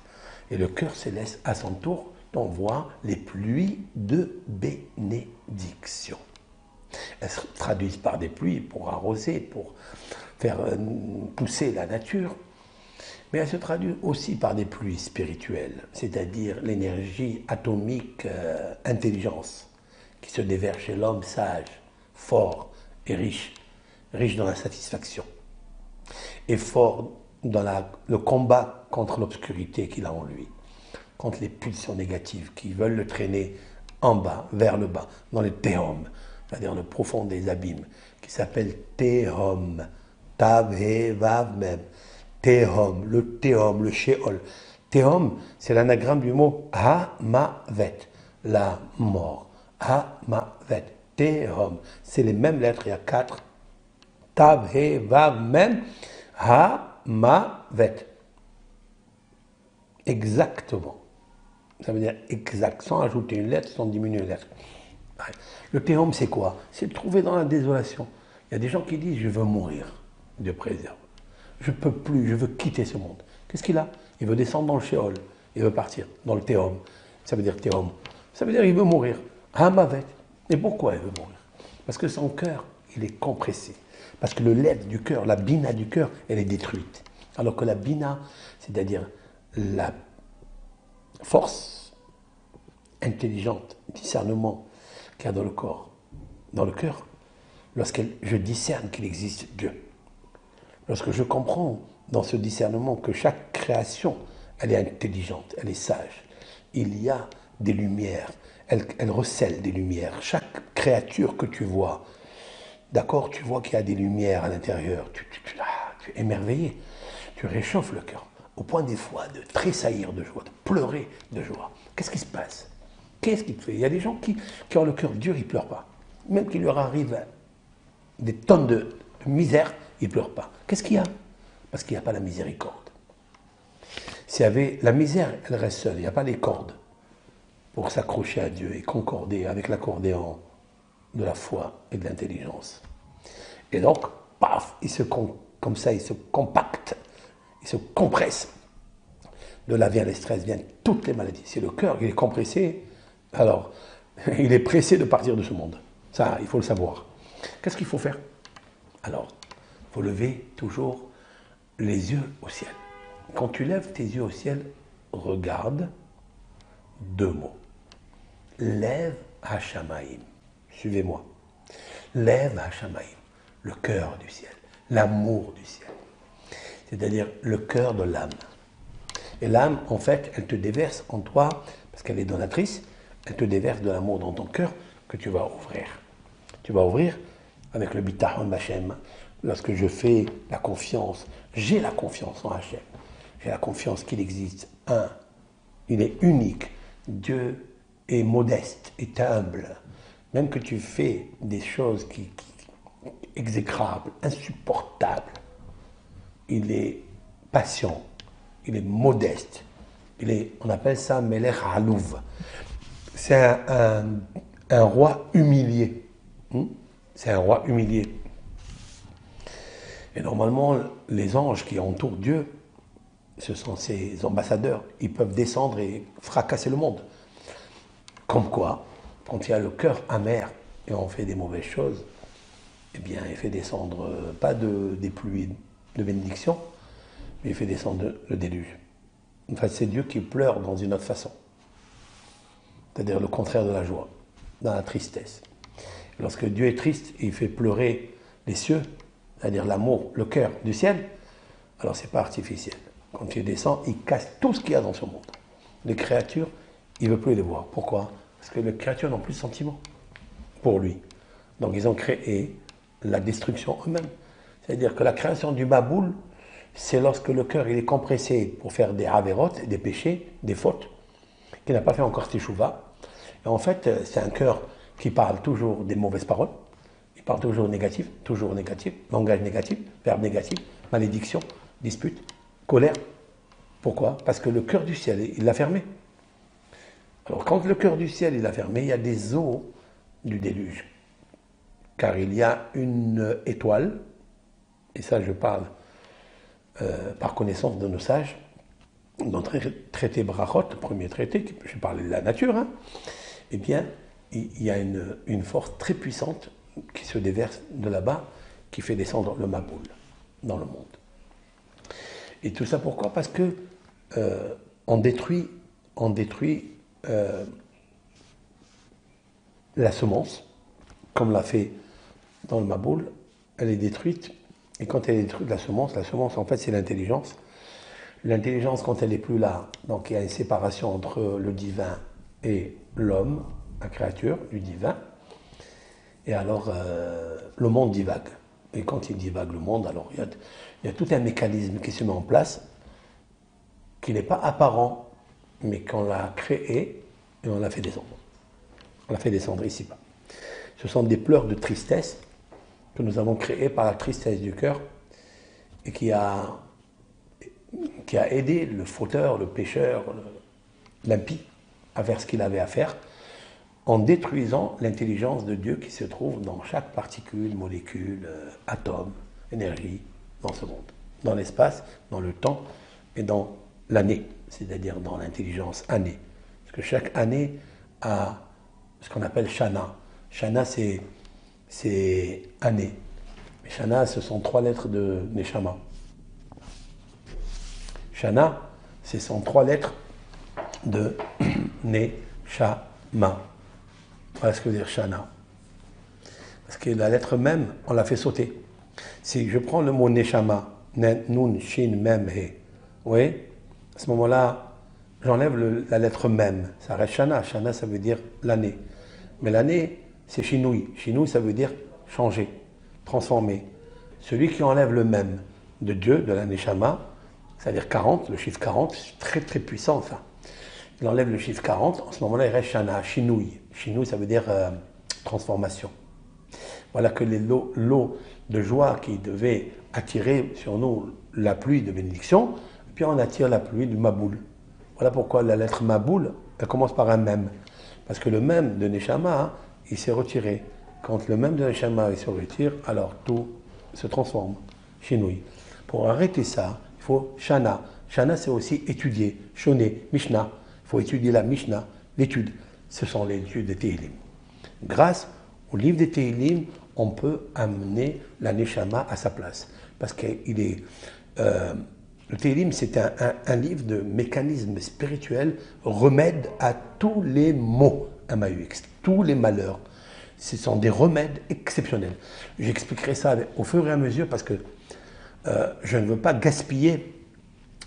Et le cœur céleste, à son tour, t'envoie les pluies de bénédiction. Elles se traduisent par des pluies pour arroser, pour faire pousser la nature. Mais elles se traduisent aussi par des pluies spirituelles, c'est-à-dire l'énergie atomique intelligence qui se déverse chez l'homme sage, fort et riche dans la satisfaction, et fort dans le combat contre l'obscurité qu'il a en lui, contre les pulsions négatives qui veulent le traîner en bas, vers le bas, dans le Tehom, c'est-à-dire le profond des abîmes, qui s'appelle Tehom, Tav, He, Vav, Mem. Tehom, le Sheol. Tehom, c'est l'anagramme du mot Ha-ma-vet, la mort. Ha-ma-vet, Tehom. C'est les mêmes lettres, il y a 4. Tav, He, Vav, Mem, Ha-ma-vet. Exactement. Ça veut dire exact, sans ajouter une lettre, sans diminuer une lettre. Le Tehom, c'est quoi? C'est de trouver dans la désolation. Il y a des gens qui disent, je veux mourir. Dieu préserve. Je ne peux plus, je veux quitter ce monde. Qu'est-ce qu'il a? Il veut descendre dans le Sheol. Il veut partir dans le Tehom. Ça veut dire Tehom. Ça veut dire qu'il veut mourir. Hamavet. Et pourquoi il veut mourir? Parce que son cœur, il est compressé. Parce que le lait du cœur, la bina du cœur, elle est détruite. Alors que la bina, c'est-à-dire la force intelligente, discernement qu'il y a dans le corps, dans le cœur, lorsque je discerne qu'il existe Dieu. Lorsque je comprends dans ce discernement que chaque création, elle est intelligente, elle est sage, il y a des lumières, elle recèle des lumières. Chaque créature que tu vois, d'accord, tu vois qu'il y a des lumières à l'intérieur, tu es émerveillé, tu réchauffes le cœur, au point des fois de tressaillir de joie, de pleurer de joie. Qu'est-ce qui se passe? Qu'est-ce qui te fait? Il y a des gens qui ont le cœur dur, ils ne pleurent pas. Même qu'il leur arrive des tonnes de misère, ils ne pleurent pas. Qu'est-ce qu'il y a? Parce qu'il n'y a pas la miséricorde. S'il y avait la misère, elle reste seule. Il n'y a pas les cordes pour s'accrocher à Dieu et concorder avec l'accordéon de la foi et de l'intelligence. Et donc, paf, comme ça, il se compacte, il se compresse. De là vient les stress, viennent toutes les maladies. Si le cœur il est compressé, alors il est pressé de partir de ce monde. Ça, il faut le savoir. Qu'est-ce qu'il faut faire? Alors, il faut lever toujours les yeux au ciel. Quand tu lèves tes yeux au ciel, regarde deux mots. Lève Hashamaïm. Suivez-moi. Lève Hashamaïm, le cœur du ciel, l'amour du ciel. C'est-à-dire le cœur de l'âme. Et l'âme, en fait, elle te déverse en toi, parce qu'elle est donatrice, elle te déverse de l'amour dans ton cœur que tu vas ouvrir. Tu vas ouvrir avec le bitachon d'Hachem. Lorsque je fais la confiance, j'ai la confiance en Hachem. J'ai la confiance qu'il existe un. Il est unique. Dieu est modeste, est humble. Même que tu fais des choses exécrables, insupportables, il est patient, il est modeste. On appelle ça Melech Halouv. C'est un roi humilié. C'est un roi humilié. Et normalement, les anges qui entourent Dieu, ce sont ses ambassadeurs. Ils peuvent descendre et fracasser le monde. Comme quoi, quand il y a le cœur amer et on fait des mauvaises choses, eh bien, il fait descendre pas des pluies de bénédiction, mais il fait descendre le déluge. En fait, c'est Dieu qui pleure dans une autre façon. C'est-à-dire le contraire de la joie, dans la tristesse. Lorsque Dieu est triste, il fait pleurer les cieux, c'est-à-dire l'amour, le cœur du ciel, alors c'est pas artificiel. Quand Dieu descend, il casse tout ce qu'il y a dans ce monde. Les créatures, il ne veut plus les voir. Pourquoi? Parce que les créatures n'ont plus de sentiments pour lui. Donc ils ont créé la destruction eux-mêmes. C'est-à-dire que la création du Maboul, c'est lorsque le cœur il est compressé pour faire des avérotes, des péchés, des fautes, qui n'a pas fait encore teshuva. Et en fait, c'est un cœur qui parle toujours des mauvaises paroles, il parle toujours négatif, langage négatif, verbe négatif, malédiction, dispute, colère. Pourquoi? Parce que le cœur du ciel, il l'a fermé. Alors quand le cœur du ciel, il l'a fermé, il y a des eaux du déluge. Car il y a une étoile, et ça je parle par connaissance de nos sages, dans le traité Brachot, le premier traité, je parle de la nature, eh bien, il y a une force très puissante qui se déverse de là-bas, qui fait descendre le Maboul dans le monde. Et tout ça pourquoi? Parce que on détruit la semence, comme l'a fait dans le Maboul, elle est détruite, et quand elle est détruite, la semence en fait c'est l'intelligence. L'intelligence, quand elle n'est plus là, donc il y a une séparation entre le divin et l'homme, la créature du divin, et alors le monde divague. Et quand il divague le monde, alors il y a tout un mécanisme qui se met en place, qui n'est pas apparent, mais qu'on l'a créé et on l'a fait descendre. On l'a fait descendre ici-bas. Ce sont des pleurs de tristesse que nous avons créées par la tristesse du cœur et qui a aidé le fauteur, le pécheur, l'impie à faire ce qu'il avait à faire en détruisant l'intelligence de Dieu qui se trouve dans chaque particule, molécule, atome, énergie dans ce monde, dans l'espace, dans le temps et dans l'année, c'est-à-dire dans l'intelligence année. Parce que chaque année a ce qu'on appelle Shana. Shana, c'est année. Mais Shana, ce sont 3 lettres de Neshama. Shana, ce sont 3 lettres de Neshama. Voilà ce que veut dire Shana. Parce que la lettre même, on l'a fait sauter. Si je prends le mot Neshama, Nun, Shin, Mem, He, oui, à ce moment-là, j'enlève la lettre même. Ça reste Shana. Shana, ça veut dire l'année. Mais l'année, c'est Shinui. Shinui, ça veut dire changer, transformer. Celui qui enlève le même de Dieu, de la Neshama, c'est-à-dire 40, le chiffre 40, c'est très très puissant ça. Il enlève le chiffre 40, en ce moment-là, il reste Shana, Shinui. Shinui, ça veut dire transformation. Voilà que l'eau de joie qui devait attirer sur nous la pluie de bénédiction, puis on attire la pluie du Maboul. Voilà pourquoi la lettre Maboul, elle commence par un même. Parce que le même de Neshama, il s'est retiré. Quand le même de Neshama il se retire, alors tout se transforme. Shinui. Pour arrêter ça, il faut Shana. Shana, c'est aussi étudier. Shoné, Mishnah. Il faut étudier la Mishnah, l'étude. Ce sont les études des Tehillim. Grâce Au livre des Tehillim, on peut amener la Neshama à sa place. Parce que le Tehillim, c'est un livre de mécanisme spirituel, remède à tous les maux, MAUX, tous les malheurs. Ce sont des remèdes exceptionnels. J'expliquerai ça au fur et à mesure parce que je ne veux pas gaspiller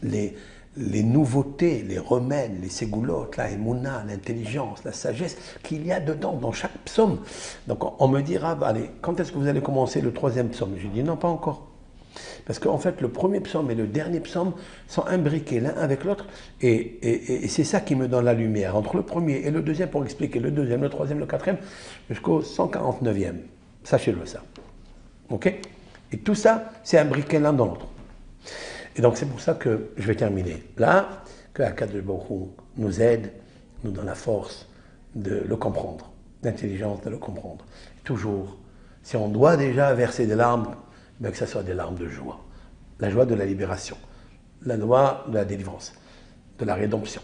les nouveautés, les remèdes, les ségoulottes, la émouna, l'intelligence, la sagesse qu'il y a dedans, dans chaque psaume. Donc on me dira, allez, quand est-ce que vous allez commencer le 3e psaume? Je dis non, pas encore. Parce qu'en fait, le premier psaume et le dernier psaume sont imbriqués l'un avec l'autre, et c'est ça qui me donne la lumière, entre le premier et le deuxième, pour expliquer le deuxième, le troisième, le quatrième, jusqu'au 149e. Sachez-le ça. Ok? Et tout ça, c'est imbriqué l'un dans l'autre. Et donc c'est pour ça que je vais terminer là, que Akadosh Baruch Hu nous aide, nous donne la force de le comprendre, l'intelligence de le comprendre. Toujours, si on doit déjà verser des larmes, bien que ce soit des larmes de joie. La joie de la libération, la loi de la délivrance, de la rédemption,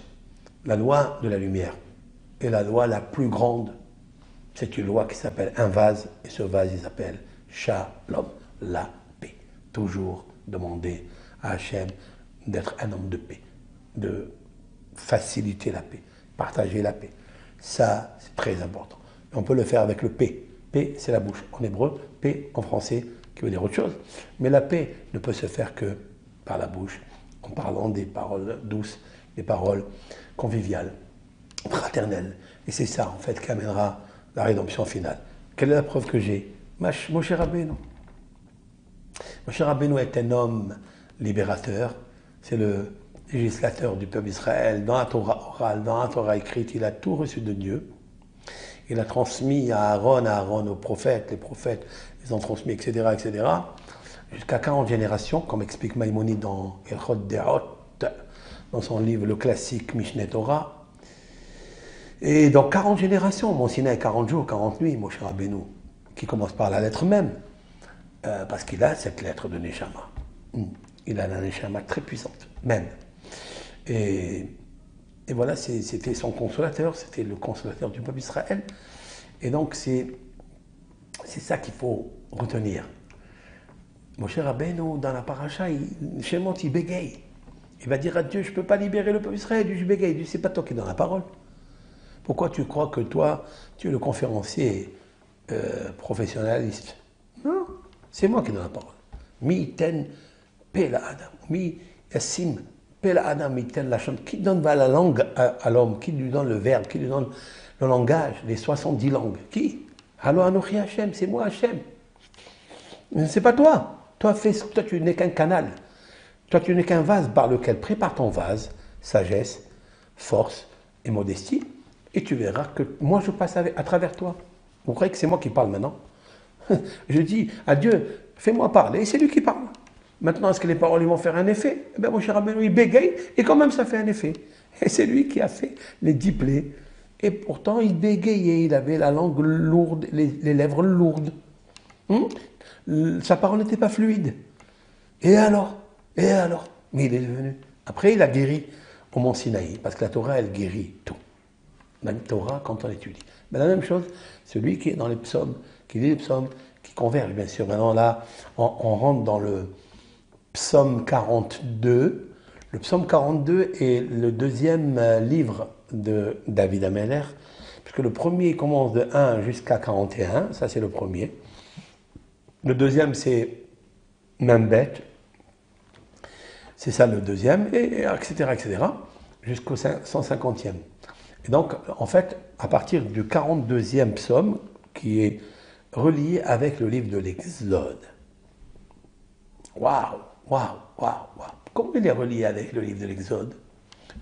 la loi de la lumière. Et la loi la plus grande, c'est une loi qui s'appelle un vase, et ce vase, il s'appelle Shalom, la paix. Toujours demander à Hachem d'être un homme de paix, de faciliter la paix, partager la paix. Ça, c'est très important. Et on peut le faire avec le paix. Paix, c'est la bouche. En hébreu, paix en français, qui veut dire autre chose. Mais la paix ne peut se faire que par la bouche, en parlant des paroles douces, des paroles conviviales, fraternelles. Et c'est ça, en fait, qui amènera la rédemption finale. Quelle est la preuve que j'ai? Moshe Rabbeinu. Moshe Rabbeinu est un homme libérateur. C'est le législateur du peuple d'Israël. Dans la Torah orale, dans la Torah écrite, il a tout reçu de Dieu. Il a transmis à Aaron aux prophètes, les prophètes les ont transmis, etc., etc., jusqu'à 40 générations, comme explique Maïmonide dans Ilchot De'ot, dans son livre le classique Mishneh Torah. Et dans 40 générations, Mont Sinaï 40 jours, 40 nuits, Moshe Rabbeinu, qui commence par la lettre même, parce qu'il a cette lettre de Neshama. Il a la Neshama très puissante, même. Et voilà, c'était son consolateur, c'était le consolateur du peuple d'Israël. Et donc, c'est ça qu'il faut retenir. Moshe Rabbeinu, dans la paracha, il bégaye. Il va dire à Dieu, je ne peux pas libérer le peuple d'Israël. Je bégaye. Il dit, c'est pas toi qui es dans la parole. Pourquoi tu crois que toi, tu es le conférencier professionnaliste? Non, c'est moi qui ai dans la parole. Mi ten pe la adam. Mi yasim pe la adam mi ten la chante. Qui donne la langue à l'homme? Qui lui donne le verbe? Qui lui donne le langage? Les 70 langues? Qui? Allo Anochi Hachem, c'est moi Hachem. C'est pas toi. Toi, tu n'es qu'un canal. Toi, tu n'es qu'un vase par lequel prépare ton vase, sagesse, force et modestie, et tu verras que moi, je passe à travers toi. Vous croyez que c'est moi qui parle maintenant? Je dis à Dieu, fais-moi parler, et c'est lui qui parle. Maintenant, est-ce que les paroles vont faire un effet? Eh bien, mon cher Rabbeinu, il bégaye, et quand même, ça fait un effet. Et c'est lui qui a fait les 10 plaies. Et pourtant, il bégayait, il avait la langue lourde, les lèvres lourdes. Sa parole n'était pas fluide. Et alors? Mais il est devenu. Après, il a guéri au Mont Sinaï, parce que la Torah, elle guérit tout. La Torah, quand on l'étudie. Mais la même chose, celui qui est dans les psaumes, qui lit les psaumes, qui converge, bien sûr. Maintenant, là, on rentre dans le psaume 42. Le psaume 42 est le deuxième livre de David Ameller, puisque le premier commence de 1 jusqu'à 41, ça c'est le premier. Le deuxième c'est Membet, c'est ça le deuxième, et etc., jusqu'au 150e. Et donc, en fait, à partir du 42e psaume, qui est relié avec le livre de l'Exode. Waouh. Comment il est relié avec le livre de l'Exode?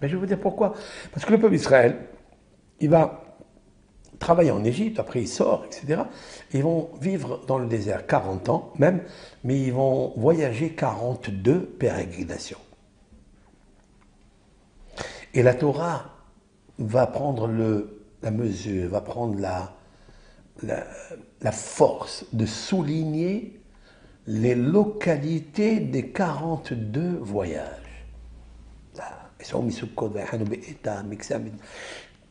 Mais je vais vous dire pourquoi. Parce que le peuple d'Israël, il va travailler en Égypte, après il sort, etc. Et ils vont vivre dans le désert 40 ans même, mais ils vont voyager 42 pérégrinations. Et la Torah va prendre la mesure, va prendre la force de souligner les localités des 42 voyages.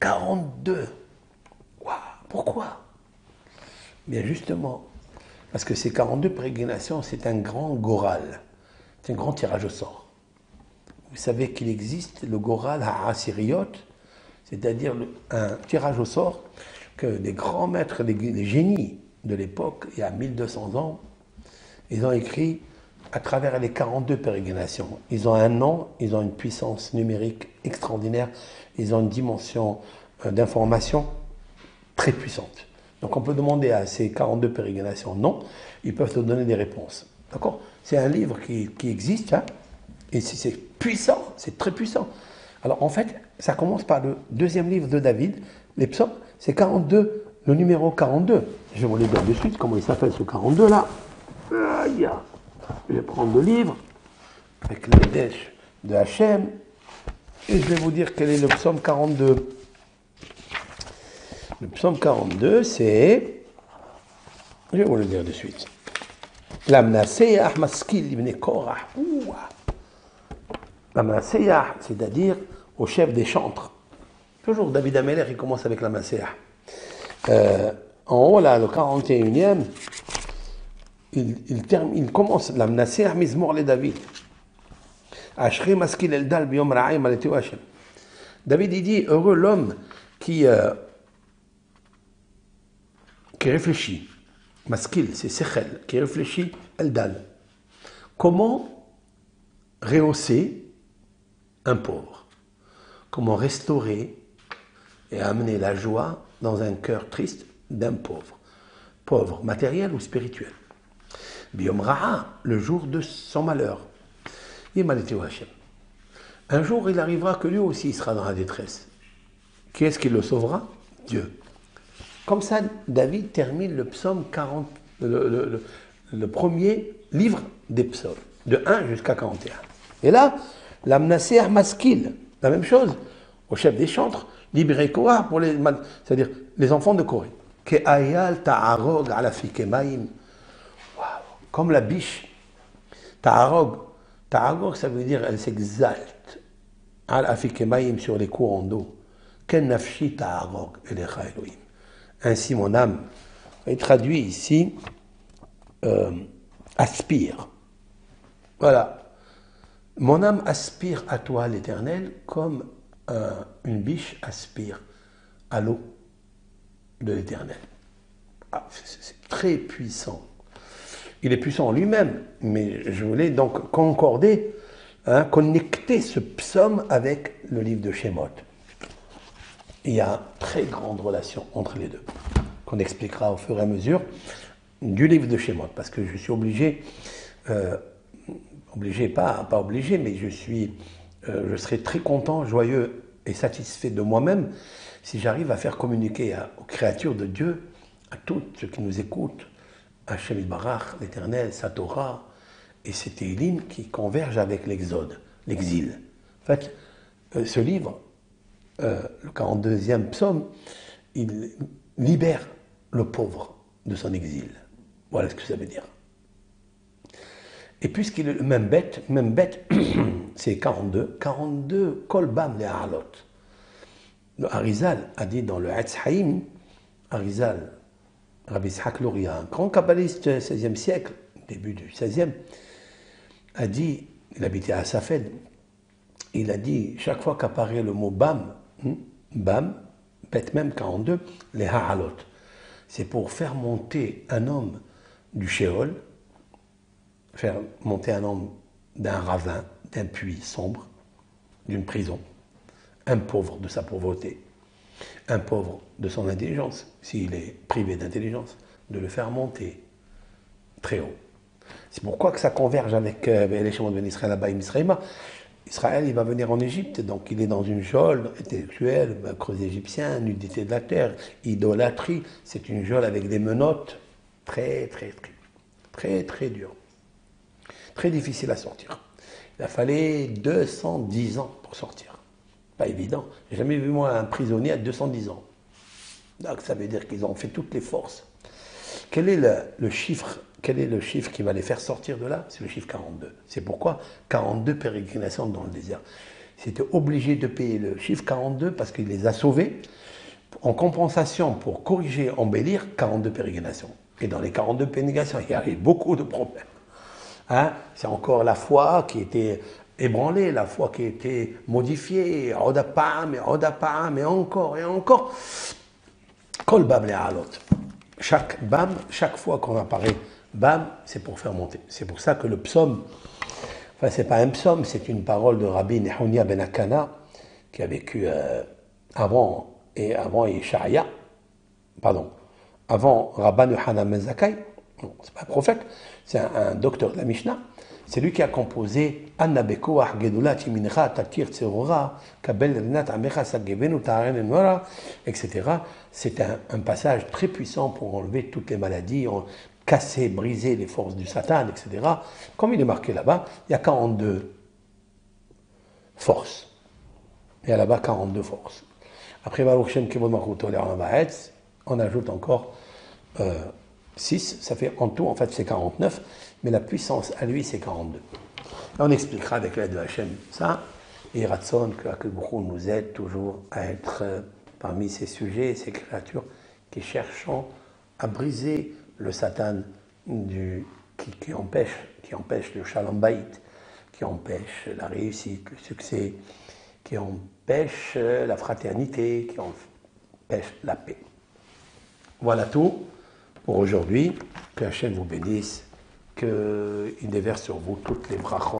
42. Wow. Pourquoi? Bien justement, parce que ces 42 pérégrinations, c'est un grand goral, c'est un grand tirage au sort. Vous savez qu'il existe le goral à Assyriot, c'est-à-dire un tirage au sort que des grands maîtres, des génies de l'époque, il y a 1200 ans, ils ont écrit à travers les 42 pérégrinations. Ils ont un nom, ils ont une puissance numérique extraordinaire, ils ont une dimension d'information très puissante. Donc on peut demander à ces 42 pérégrinations non, ils peuvent te donner des réponses. D'accord? C'est un livre qui existe, hein, et c'est puissant, c'est très puissant. Alors en fait, ça commence par le deuxième livre de David, les psaumes, c'est 42, le numéro 42. Je vais vous le dire de suite, comment il s'appelle ce 42 là. Aïe. Je vais prendre le livre, avec les dèches de Hachem, et je vais vous dire quel est le psaume 42. Le psaume 42, c'est, je vais vous le dire de suite, Lamnaseah maskil ibn Korah. Lamnaseah, c'est-à-dire au chef des chantres. Toujours David Ameller, il commence avec Lamnaseah. En haut, là, le 41e, il commence Lamnaseah mizmor le David. Ashri maskil eldal biyom ra'im aletu Hashem. David, il dit, heureux l'homme qui réfléchit. Maskil, c'est sechel, qui réfléchit eldal. Comment rehausser un pauvre? Comment restaurer et amener la joie dans un cœur triste d'un pauvre? Pauvre, matériel ou spirituel. Biyom Ra'a, le jour de son malheur. Un jour, il arrivera que lui aussi sera dans la détresse. Qui est-ce qui le sauvera? Dieu. Comme ça, David termine le psaume 40, le premier livre des psaumes, de 1 jusqu'à 41. Et là, l'amnaseah maskil, la même chose, au chef des chantres, libéré Korah pour c'est-à-dire les enfants de Corée. Ke'ayal ta'arog ala fikemaim. Comme la biche, ta'arog. Ta'arog, ça veut dire elle s'exalte. Ala fikemaim, sur les courants d'eau. Ken nafshi ta'arog elecha Elohim. Ainsi mon âme, il traduit ici, aspire. Voilà. Mon âme aspire à toi, l'Éternel, comme une biche aspire à l'eau de l'Éternel. Ah, c'est très puissant. Il est puissant en lui-même, mais je voulais donc concorder, connecter ce psaume avec le livre de Shemot. Il y a une très grande relation entre les deux, qu'on expliquera au fur et à mesure du livre de Shemot, parce que je suis obligé, pas obligé, mais je serai très content, joyeux et satisfait de moi-même si j'arrive à faire communiquer aux créatures de Dieu, à tous ceux qui nous écoutent, Hachem Barach, l'Éternel, sa Torah, et ces Téhilim qui convergent avec l'exode, l'exil. En fait, ce livre, le 42e psaume, il libère le pauvre de son exil. Voilà ce que ça veut dire. Et puisqu'il est le même bête, c'est 42 kolbam le halot. Le Harizal a dit dans le Etz Haïm, Harizal, Rabbi Ishaq Luria, un grand kabbaliste du XVIe siècle, début du XVIe, a dit, il habitait à Safed, il a dit, chaque fois qu'apparaît le mot bam, bête même 42, les ha'alot, c'est pour faire monter un homme du Sheol, faire monter un homme d'un ravin, d'un puits sombre, d'une prison, un pauvre de sa pauvreté, un pauvre de son intelligence, s'il est privé d'intelligence, de le faire monter très haut. C'est pourquoi que ça converge avec les Shemot ben Israël là-bas, Israël, il va venir en Égypte, donc il est dans une geôle intellectuelle, creux égyptien, nudité de la terre, idolâtrie, c'est une geôle avec des menottes très dures, très difficile à sortir. Il a fallu 210 ans pour sortir. Pas évident. J'ai jamais vu moi un prisonnier à 210 ans. Donc ça veut dire qu'ils ont fait toutes les forces. Quel est le chiffre qui va les faire sortir de là? C'est le chiffre 42. C'est pourquoi 42 pérégrinations dans le désert. C'était obligé de payer le chiffre 42 parce qu'il les a sauvés En compensation, pour corriger, embellir, 42 pérégrinations. Et dans les 42 pérégrinations, il y avait beaucoup de problèmes. Hein? C'est encore la foi qui était ébranlée, la foi qui était modifiée, Odapam, et encore, et encore. Kol bam le alot. Chaque bam, chaque fois qu'on apparaît bam, c'est pour faire monter. C'est pour ça que le psaume, enfin c'est pas un psaume, c'est une parole de Rabbi Nehounia ben Akana, qui a vécu avant Yeshaïa, pardon, avant Rabban Yohanan ben Zakkai. Non, c'est pas un prophète, c'est un docteur de la Mishnah. C'est lui qui a composé Anna Bekoach Gedulat Yimincha Tatir Tserora Kabel Rinat Amecha Sagevenu Ta'aren Enora, etc. C'est un passage très puissant pour enlever toutes les maladies, casser, briser les forces du Satan, etc. Comme il est marqué là-bas, il y a 42 forces. Il y a là-bas 42 forces. Après Baruch Shem Kivod Malchut Olam Va'etz, on ajoute encore 6, ça fait en tout, en fait, c'est 49, mais la puissance à lui, c'est 42. Et on expliquera avec l'aide de Hachem ça, et Ratson, que beaucoup nous aide toujours à être parmi ces sujets, ces créatures qui cherchent à briser le Satan qui empêche le Shalom Bayit, qui empêche la réussite, le succès, qui empêche la fraternité, qui empêche la paix. Voilà tout pour aujourd'hui. Que Hachem vous bénisse, qu'il déverse sur vous toutes les brachot.